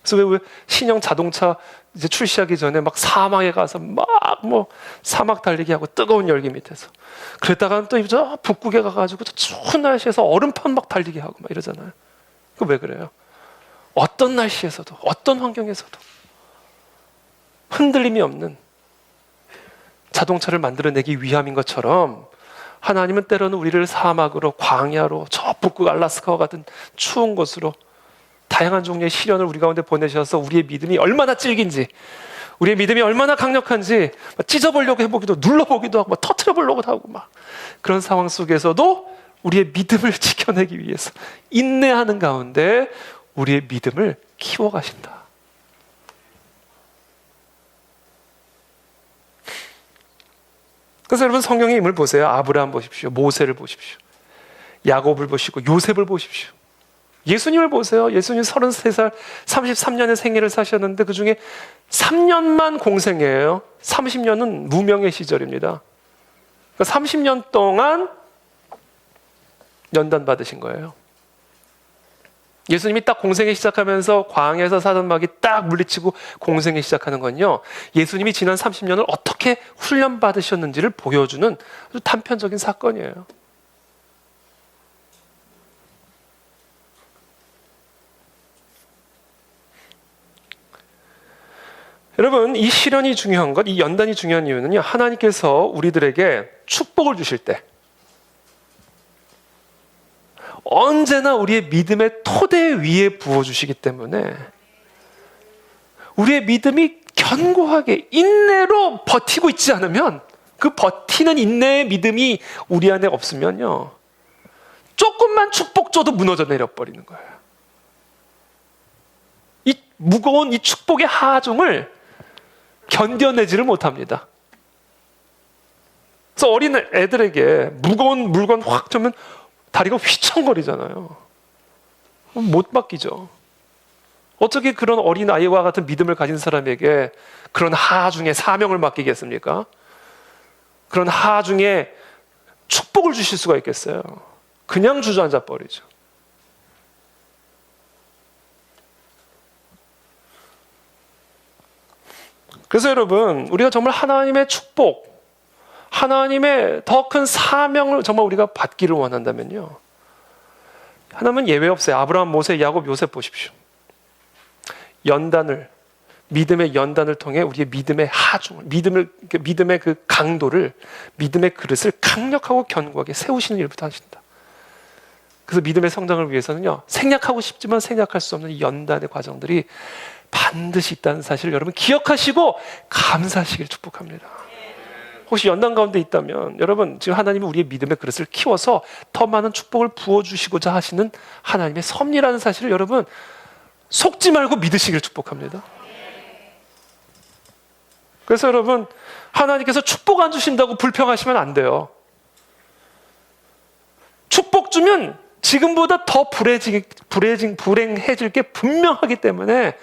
그래서 왜 신형 자동차 이제 출시하기 전에 막 사막에 가서 막 뭐 사막 달리기 하고 뜨거운 열기 밑에서, 그랬다가는 또 저 북극에 가가지고 저 추운 날씨에서 얼음판 막 달리기 하고 막 이러잖아요. 그 왜 그래요? 어떤 날씨에서도 어떤 환경에서도 흔들림이 없는 자동차를 만들어내기 위함인 것처럼, 하나님은 때로는 우리를 사막으로, 광야로, 저 북극 알라스카와 같은 추운 곳으로 다양한 종류의 시련을 우리 가운데 보내셔서 우리의 믿음이 얼마나 질긴지, 우리의 믿음이 얼마나 강력한지 찢어보려고 해보기도, 눌러보기도 하고, 터트려보려고 하고, 막 그런 상황 속에서도 우리의 믿음을 지켜내기 위해서 인내하는 가운데 우리의 믿음을 키워가신다. 그래서 여러분 성경의 힘을 보세요. 아브라함 보십시오. 모세를 보십시오. 야곱을 보시고 요셉을 보십시오. 예수님을 보세요. 예수님 33살 33년의 생애를 사셨는데 그 중에 3년만 공생애예요. 30년은 무명의 시절입니다. 그러니까 30년 동안 연단 받으신 거예요. 예수님이 딱 공생애 시작하면서 광야에서 사단 마귀 딱 물리치고 공생애 시작하는 건요, 예수님이 지난 30년을 어떻게 훈련 받으셨는지를 보여주는 아주 단편적인 사건이에요. 여러분, 이 시련이 중요한 것, 이 연단이 중요한 이유는요, 하나님께서 우리들에게 축복을 주실 때 언제나 우리의 믿음의 토대 위에 부어주시기 때문에 우리의 믿음이 견고하게 인내로 버티고 있지 않으면, 그 버티는 인내의 믿음이 우리 안에 없으면요, 조금만 축복 줘도 무너져 내려버리는 거예요. 이 무거운 이 축복의 하중을 견뎌내지를 못합니다. 그래서 어린 애들에게 무거운 물건 확 주면 다리가 휘청거리잖아요. 못 맡기죠. 어떻게 그런 어린 아이와 같은 믿음을 가진 사람에게 그런 하중에 사명을 맡기겠습니까? 그런 하중에 축복을 주실 수가 있겠어요? 그냥 주저앉아 버리죠. 그래서 여러분, 우리가 정말 하나님의 축복, 하나님의 더 큰 사명을 정말 우리가 받기를 원한다면요, 하나님은 예외 없어요. 아브라함, 모세, 야곱, 요셉 보십시오. 연단을, 믿음의 연단을 통해 우리의 믿음의 하중을, 믿음의 그 강도를, 믿음의 그릇을 강력하고 견고하게 세우시는 일부터 하신다. 그래서 믿음의 성장을 위해서는요, 생략하고 싶지만 생략할 수 없는 이 연단의 과정들이 반드시 있다는 사실을 여러분 기억하시고 감사하시길 축복합니다. 혹시 연단 가운데 있다면 여러분, 지금 하나님이 우리의 믿음의 그릇을 키워서 더 많은 축복을 부어주시고자 하시는 하나님의 섭리라는 사실을 여러분 속지 말고 믿으시길 축복합니다. 그래서 여러분, 하나님께서 축복 안 주신다고 불평하시면 안 돼요. 축복 주면 지금보다 더 불행해질 게 분명하기 때문에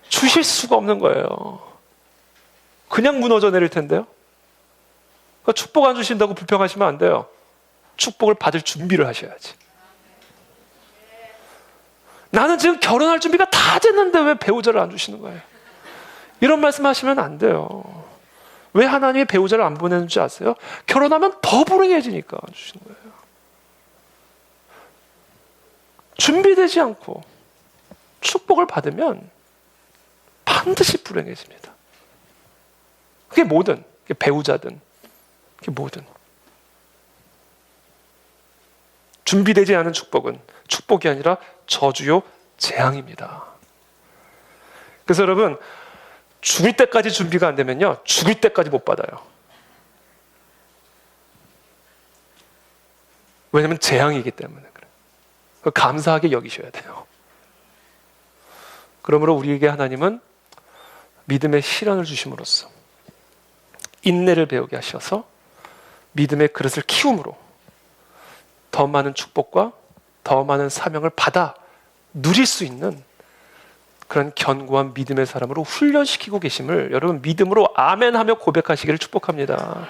주실 수가 없는 거예요. 그냥 무너져 내릴 텐데요. 그러니까 축복 안 주신다고 불평하시면 안 돼요. 축복을 받을 준비를 하셔야지. 나는 지금 결혼할 준비가 다 됐는데 왜 배우자를 안 주시는 거예요? 이런 말씀 하시면 안 돼요. 왜 하나님이 배우자를 안 보내는 줄 아세요? 결혼하면 더 불행해지니까 안 주시는 거예요. 준비되지 않고 축복을 받으면 반드시 불행해집니다. 그게 뭐든, 그게 배우자든, 그게 뭐든. 준비되지 않은 축복은 축복이 아니라 저주요 재앙입니다. 그래서 여러분, 죽을 때까지 준비가 안 되면요, 죽을 때까지 못 받아요. 왜냐하면 재앙이기 때문에 그래요. 감사하게 여기셔야 돼요. 그러므로 우리에게 하나님은 믿음의 시련을 주심으로써 인내를 배우게 하셔서 믿음의 그릇을 키움으로 더 많은 축복과 더 많은 사명을 받아 누릴 수 있는 그런 견고한 믿음의 사람으로 훈련시키고 계심을 여러분 믿음으로 아멘하며 고백하시기를 축복합니다.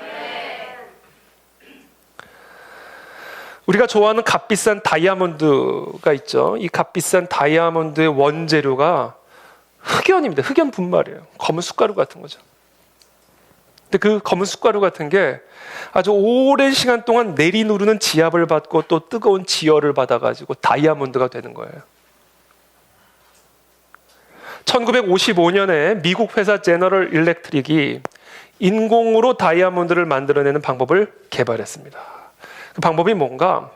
우리가 좋아하는 값비싼 다이아몬드가 있죠. 이 값비싼 다이아몬드의 원재료가 흑연입니다. 흑연 분말이에요. 검은 숟가루 같은 거죠. 근데 그 검은 숟가루 같은 게 아주 오랜 시간 동안 내리누르는 지압을 받고 또 뜨거운 지열을 받아가지고 다이아몬드가 되는 거예요. 1955년에 미국 회사 제너럴 일렉트릭이 인공으로 다이아몬드를 만들어내는 방법을 개발했습니다. 그 방법이 뭔가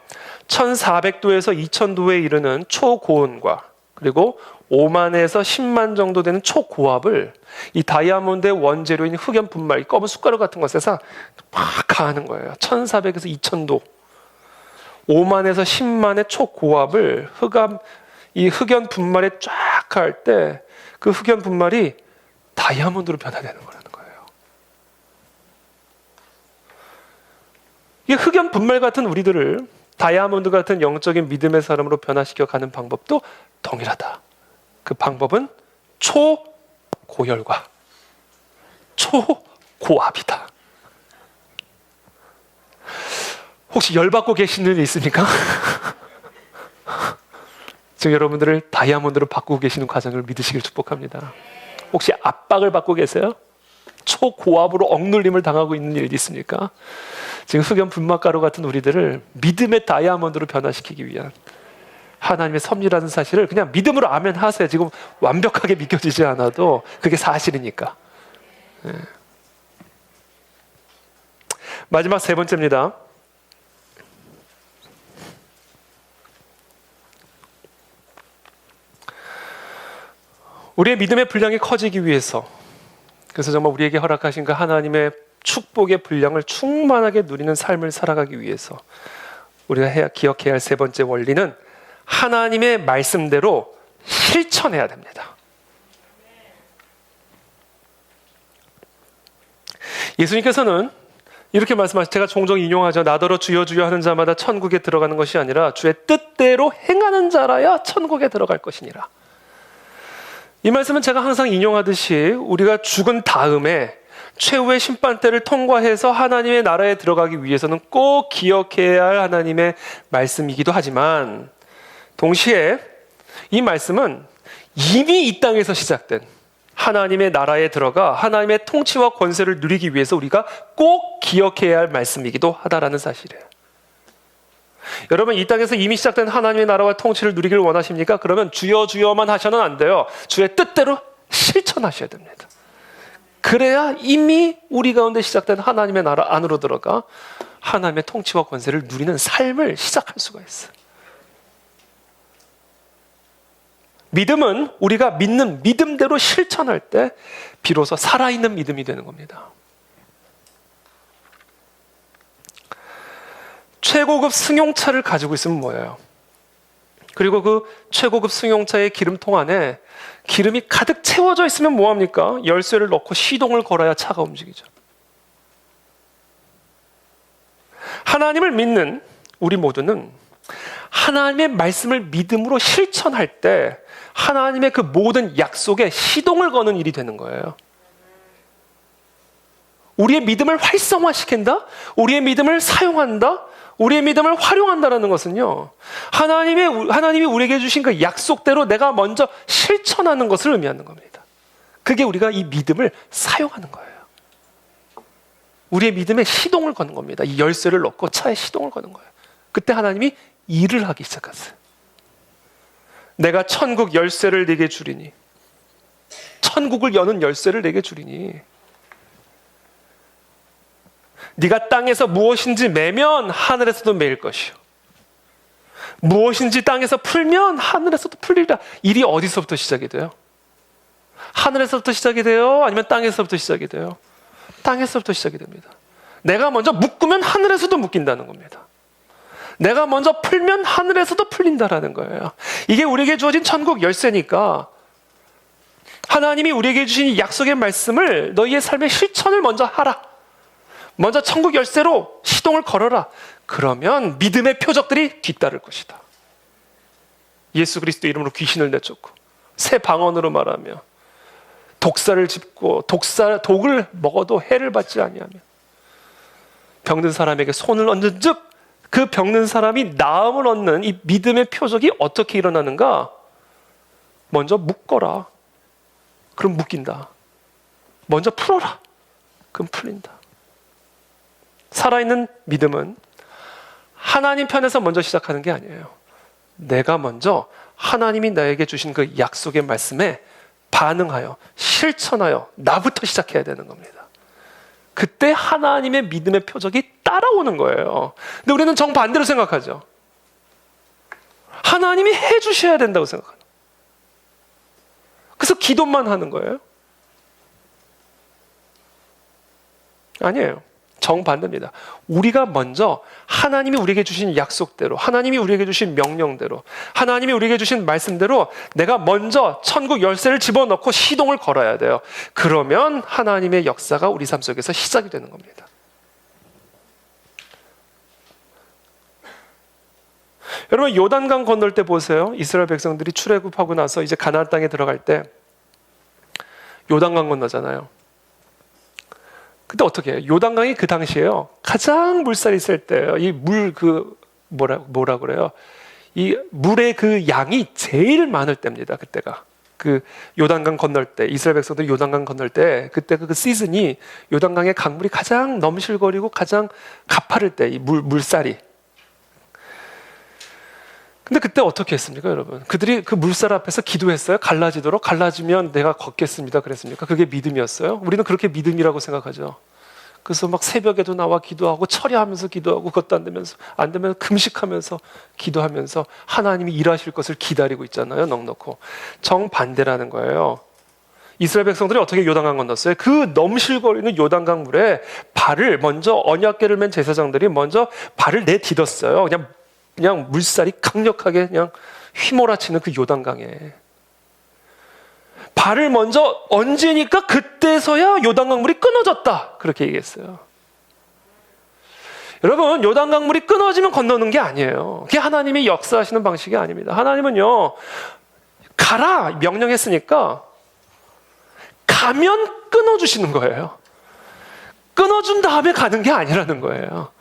1400도에서 2000도에 이르는 초고온과 그리고 5만에서 10만 정도 되는 초고압을 이 다이아몬드의 원재료인 흑연 분말, 이 검은 숟가루 같은 것에서 막 가하는 거예요. 1400에서 2000도 5만에서 10만의 초고압을 이 흑연 분말에 쫙 시카할 때 그 흑연 분말이 다이아몬드로 변화되는 거라는 거예요. 이 흑연 분말 같은 우리들을 다이아몬드 같은 영적인 믿음의 사람으로 변화시켜 가는 방법도 동일하다. 그 방법은 초고열과 초고압이다. 혹시 열받고 계시는 일 있습니까? 지금 여러분들을 다이아몬드로 바꾸고 계시는 과정을 믿으시길 축복합니다. 혹시 압박을 받고 계세요? 초고압으로 억눌림을 당하고 있는 일 있습니까? 지금 흑연 분막가루 같은 우리들을 믿음의 다이아몬드로 변화시키기 위한 하나님의 섭리라는 사실을 그냥 믿음으로 아멘 하세요. 지금 완벽하게 믿겨지지 않아도 그게 사실이니까. 네. 마지막 세 번째입니다. 우리의 믿음의 분량이 커지기 위해서, 그래서 정말 우리에게 허락하신 그 하나님의 축복의 분량을 충만하게 누리는 삶을 살아가기 위해서 우리가 기억해야 할 세 번째 원리는 하나님의 말씀대로 실천해야 됩니다. 예수님께서는 이렇게 말씀하시죠. 제가 종종 인용하죠. 나더러 주여 주여 하는 자마다 천국에 들어가는 것이 아니라 주의 뜻대로 행하는 자라야 천국에 들어갈 것이니라. 이 말씀은 제가 항상 인용하듯이 우리가 죽은 다음에 최후의 심판대를 통과해서 하나님의 나라에 들어가기 위해서는 꼭 기억해야 할 하나님의 말씀이기도 하지만 동시에 이 말씀은 이미 이 땅에서 시작된 하나님의 나라에 들어가 하나님의 통치와 권세를 누리기 위해서 우리가 꼭 기억해야 할 말씀이기도 하다라는 사실이에요. 여러분, 이 땅에서 이미 시작된 하나님의 나라와 통치를 누리기를 원하십니까? 그러면 주여 주여만 하셔는 안 돼요. 주의 뜻대로 실천하셔야 됩니다. 그래야 이미 우리 가운데 시작된 하나님의 나라 안으로 들어가 하나님의 통치와 권세를 누리는 삶을 시작할 수가 있어요. 믿음은 우리가 믿는 믿음대로 실천할 때 비로소 살아있는 믿음이 되는 겁니다. 최고급 승용차를 가지고 있으면 뭐예요? 그리고 그 최고급 승용차의 기름통 안에 기름이 가득 채워져 있으면 뭐합니까? 열쇠를 넣고 시동을 걸어야 차가 움직이죠. 하나님을 믿는 우리 모두는 하나님의 말씀을 믿음으로 실천할 때 하나님의 그 모든 약속에 시동을 거는 일이 되는 거예요. 우리의 믿음을 활성화시킨다? 우리의 믿음을 사용한다? 우리의 믿음을 활용한다는 것은요, 하나님이 우리에게 주신 그 약속대로 내가 먼저 실천하는 것을 의미하는 겁니다. 그게 우리가 이 믿음을 사용하는 거예요. 우리의 믿음에 시동을 거는 겁니다. 이 열쇠를 넣고 차에 시동을 거는 거예요. 그때 하나님이 일을 하기 시작하세요. 내가 천국 열쇠를 내게 주리니, 천국을 여는 열쇠를 내게 주리니, 네가 땅에서 무엇인지 매면 하늘에서도 매일 것이요, 무엇인지 땅에서 풀면 하늘에서도 풀리리라. 일이 어디서부터 시작이 돼요? 하늘에서부터 시작이 돼요? 아니면 땅에서부터 시작이 돼요? 땅에서부터 시작이 됩니다. 내가 먼저 묶으면 하늘에서도 묶인다는 겁니다. 내가 먼저 풀면 하늘에서도 풀린다라는 거예요. 이게 우리에게 주어진 천국 열쇠니까 하나님이 우리에게 주신 이 약속의 말씀을 너희의 삶의 실천을 먼저 하라. 먼저 천국 열쇠로 시동을 걸어라. 그러면 믿음의 표적들이 뒤따를 것이다. 예수 그리스도 이름으로 귀신을 내쫓고 새 방언으로 말하며 독사를 짚고 독을 먹어도 해를 받지 아니하며 병든 사람에게 손을 얹은 즉 그 병든 사람이 나음을 얻는 이 믿음의 표적이 어떻게 일어나는가? 먼저 묶어라. 그럼 묶인다. 먼저 풀어라. 그럼 풀린다. 살아있는 믿음은 하나님 편에서 먼저 시작하는 게 아니에요. 내가 먼저 하나님이 나에게 주신 그 약속의 말씀에 반응하여 실천하여 나부터 시작해야 되는 겁니다. 그때 하나님의 믿음의 표적이 따라오는 거예요. 근데 우리는 정반대로 생각하죠. 하나님이 해주셔야 된다고 생각하는 거예요. 그래서 기도만 하는 거예요. 아니에요. 정반대입니다. 우리가 먼저 하나님이 우리에게 주신 약속대로, 하나님이 우리에게 주신 명령대로, 하나님이 우리에게 주신 말씀대로 내가 먼저 천국 열쇠를 집어넣고 시동을 걸어야 돼요. 그러면 하나님의 역사가 우리 삶 속에서 시작이 되는 겁니다. 여러분, 요단강 건널 때 보세요. 이스라엘 백성들이 출애굽하고 나서 이제 가나안 땅에 들어갈 때 요단강 건너잖아요. 근데 어떻게 해요? 요단강이 그 당시에요, 가장 물살이 셀 때예요. 이 물 뭐라 그래요? 이 물의 그 양이 제일 많을 때입니다. 그때가 그 요단강 건널 때, 이스라엘 백성들이 요단강 건널 때, 그때 그 시즌이 요단강의 강물이 가장 넘실거리고 가장 가파를 때, 이 물살이. 근데 그때 어떻게 했습니까, 여러분? 그들이 그 물살 앞에서 기도했어요? 갈라지도록? 갈라지면 내가 걷겠습니다 그랬습니까? 그게 믿음이었어요? 우리는 그렇게 믿음이라고 생각하죠. 그래서 막 새벽에도 나와 기도하고 철야하면서 기도하고, 그것도 안 되면 금식하면서 기도하면서 하나님이 일하실 것을 기다리고 있잖아요, 넉넉고. 정반대라는 거예요. 이스라엘 백성들이 어떻게 요단강 건넜어요? 그 넘실거리는 요단강 물에 발을 먼저, 언약궤를 맨 제사장들이 먼저 발을 내디뎠어요. 그냥 물살이 강력하게 그냥 휘몰아치는 그 요단강에 발을 먼저 얹으니까 그때서야 요단강 물이 끊어졌다, 그렇게 얘기했어요. 여러분, 요단강 물이 끊어지면 건너는 게 아니에요. 그게 하나님이 역사하시는 방식이 아닙니다. 하나님은요, 가라 명령했으니까 가면 끊어주시는 거예요. 끊어준 다음에 가는 게 아니라는 거예요.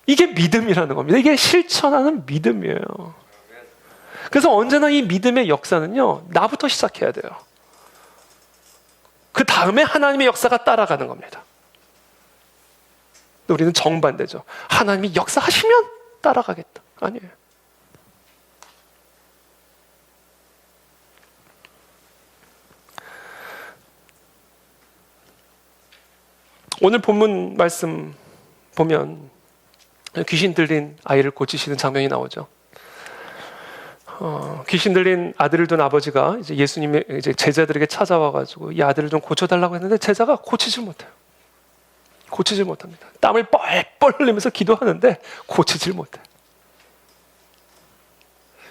이게 믿음이라는 겁니다. 이게 실천하는 믿음이에요. 그래서 언제나 이 믿음의 역사는요, 나부터 시작해야 돼요. 그 다음에 하나님의 역사가 따라가는 겁니다. 우리는 정반대죠. 하나님이 역사하시면 따라가겠다. 아니에요. 오늘 본문 말씀 보면 귀신 들린 아이를 고치시는 장면이 나오죠. 귀신 들린 아들을 둔 아버지가 이제 예수님의 이제 제자들에게 찾아와가지고 이 아들을 좀 고쳐달라고 했는데 제자가 고치질 못해요. 고치질 못합니다. 땀을 뻘뻘 흘리면서 기도하는데 고치질 못해.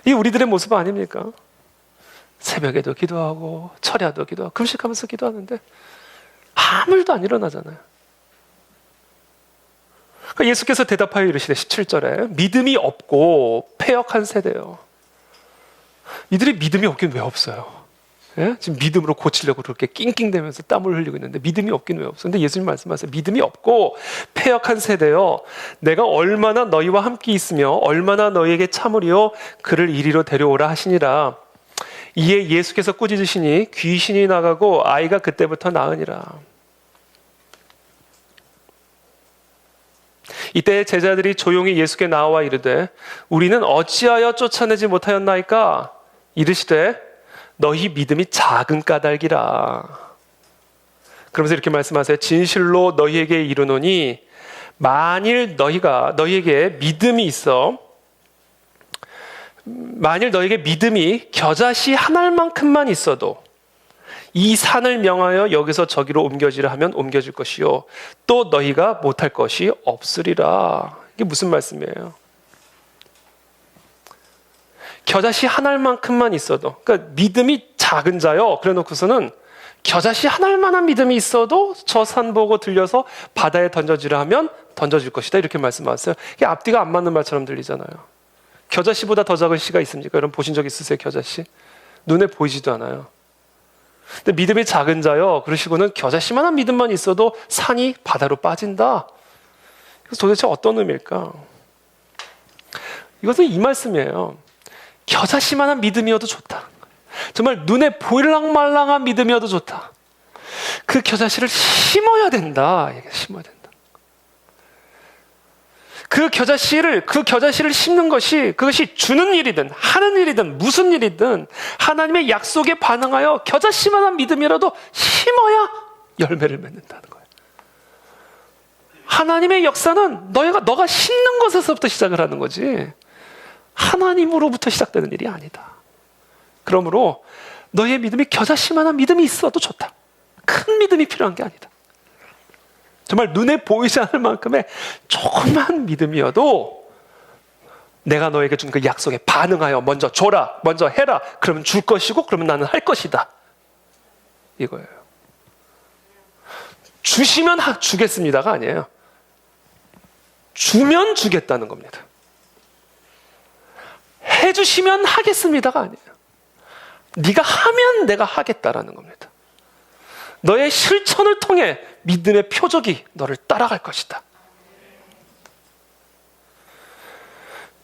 이 우리들의 모습 아닙니까? 새벽에도 기도하고 철야도 기도하고 금식하면서 기도하는데 아무 일도 안 일어나잖아요. 그러니까 예수께서 대답하여 이르시되 17절에 믿음이 없고 패역한 세대요. 이들이 믿음이 없긴 왜 없어요? 예? 지금 믿음으로 고치려고 그렇게 낑낑대면서 땀을 흘리고 있는데 믿음이 없긴 왜 없어요? 근데 예수님 말씀하세요. 믿음이 없고 패역한 세대요. 내가 얼마나 너희와 함께 있으며 얼마나 너희에게 참으리요 그를 이리로 데려오라 하시니라. 이에 예수께서 꾸짖으시니 귀신이 나가고 아이가 그때부터 나으니라. 이때 제자들이 조용히 예수께 나와 이르되 우리는 어찌하여 쫓아내지 못하였나이까? 이르시되 너희 믿음이 작은 까닭이라. 그러면서 이렇게 말씀하세요. 진실로 너희에게 이르노니 만일 너희에게 믿음이 있어, 만일 너희에게 믿음이 겨자씨 한 알만큼만 있어도 이 산을 명하여 여기서 저기로 옮겨지라 하면 옮겨질 것이요 또 너희가 못할 것이 없으리라. 이게 무슨 말씀이에요? 겨자씨 한 알만큼만 있어도, 그러니까 믿음이 작은 자요 그래 놓고서는 겨자씨 한 알만한 믿음이 있어도 저 산 보고 들려서 바다에 던져지라 하면 던져질 것이다, 이렇게 말씀하셨어요. 이게 앞뒤가 안 맞는 말처럼 들리잖아요. 겨자씨보다 더 작은 씨가 있습니까? 여러분 보신 적 있으세요? 겨자씨? 눈에 보이지도 않아요. 근데 믿음이 작은 자요 그러시고는 겨자씨만한 믿음만 있어도 산이 바다로 빠진다. 그래서 도대체 어떤 의미일까? 이것은 이 말씀이에요. 겨자씨만한 믿음이어도 좋다. 정말 눈에 보일랑말랑한 믿음이어도 좋다. 그 겨자씨를 심어야 된다. 심어야 된다. 그 겨자씨를 심는 것이, 그것이 주는 일이든 하는 일이든 무슨 일이든 하나님의 약속에 반응하여 겨자씨만한 믿음이라도 심어야 열매를 맺는다는 거예요. 하나님의 역사는 너가 심는 것에서부터 시작을 하는 거지 하나님으로부터 시작되는 일이 아니다. 그러므로 너의 믿음이 겨자씨만한 믿음이 있어도 좋다. 큰 믿음이 필요한 게 아니다. 정말 눈에 보이지 않을 만큼의 조그만 믿음이어도 내가 너에게 준 그 약속에 반응하여 먼저 줘라, 먼저 해라. 그러면 줄 것이고 그러면 나는 할 것이다. 이거예요. 주시면 주겠습니다가 아니에요. 주면 주겠다는 겁니다. 해주시면 하겠습니다가 아니에요. 네가 하면 내가 하겠다라는 겁니다. 너의 실천을 통해 믿음의 표적이 너를 따라갈 것이다.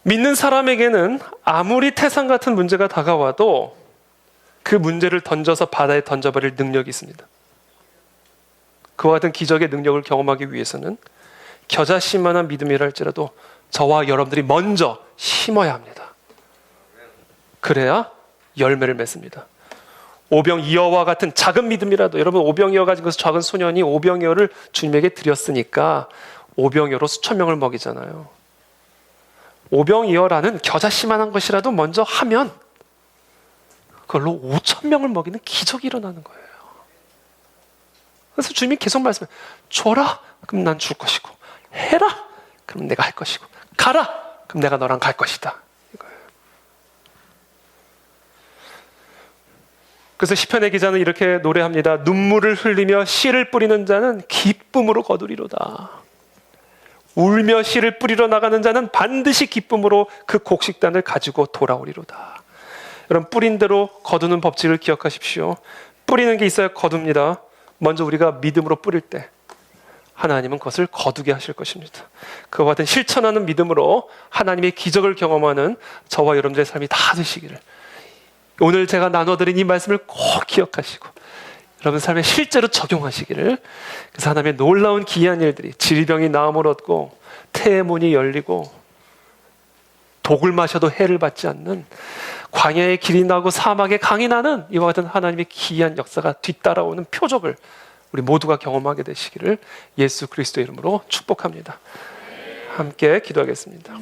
믿는 사람에게는 아무리 태산 같은 문제가 다가와도 그 문제를 던져서 바다에 던져버릴 능력이 있습니다. 그와 같은 기적의 능력을 경험하기 위해서는 겨자씨만한 믿음이라 할지라도 저와 여러분들이 먼저 심어야 합니다. 그래야 열매를 맺습니다. 오병이어와 같은 작은 믿음이라도, 여러분 오병이어 가진 그 작은 소년이 오병이어를 주님에게 드렸으니까 오병이어로 수천 명을 먹이잖아요. 오병이어라는 겨자씨만한 것이라도 먼저 하면 그걸로 5천 명을 먹이는 기적이 일어나는 거예요. 그래서 주님이 계속 말씀해요. 줘라, 그럼 난 줄 것이고, 해라, 그럼 내가 할 것이고, 가라, 그럼 내가 너랑 갈 것이다. 이거예요. 그래서 시편의 기자는 이렇게 노래합니다. 눈물을 흘리며 씨를 뿌리는 자는 기쁨으로 거두리로다. 울며 씨를 뿌리러 나가는 자는 반드시 기쁨으로 그 곡식단을 가지고 돌아오리로다. 여러분, 뿌린 대로 거두는 법칙을 기억하십시오. 뿌리는 게 있어야 거둡니다. 먼저 우리가 믿음으로 뿌릴 때 하나님은 그것을 거두게 하실 것입니다. 그와 같은 실천하는 믿음으로 하나님의 기적을 경험하는 저와 여러분들의 삶이 다 되시기를, 오늘 제가 나눠드린 이 말씀을 꼭 기억하시고 여러분 삶에 실제로 적용하시기를, 그래서 하나님의 놀라운 기이한 일들이, 질병이 나음을 얻고 태의 문이 열리고 독을 마셔도 해를 받지 않는, 광야의 길이 나고 사막의 강이 나는 이와 같은 하나님의 기이한 역사가 뒤따라오는 표적을 우리 모두가 경험하게 되시기를 예수 그리스도의 이름으로 축복합니다. 함께 기도하겠습니다.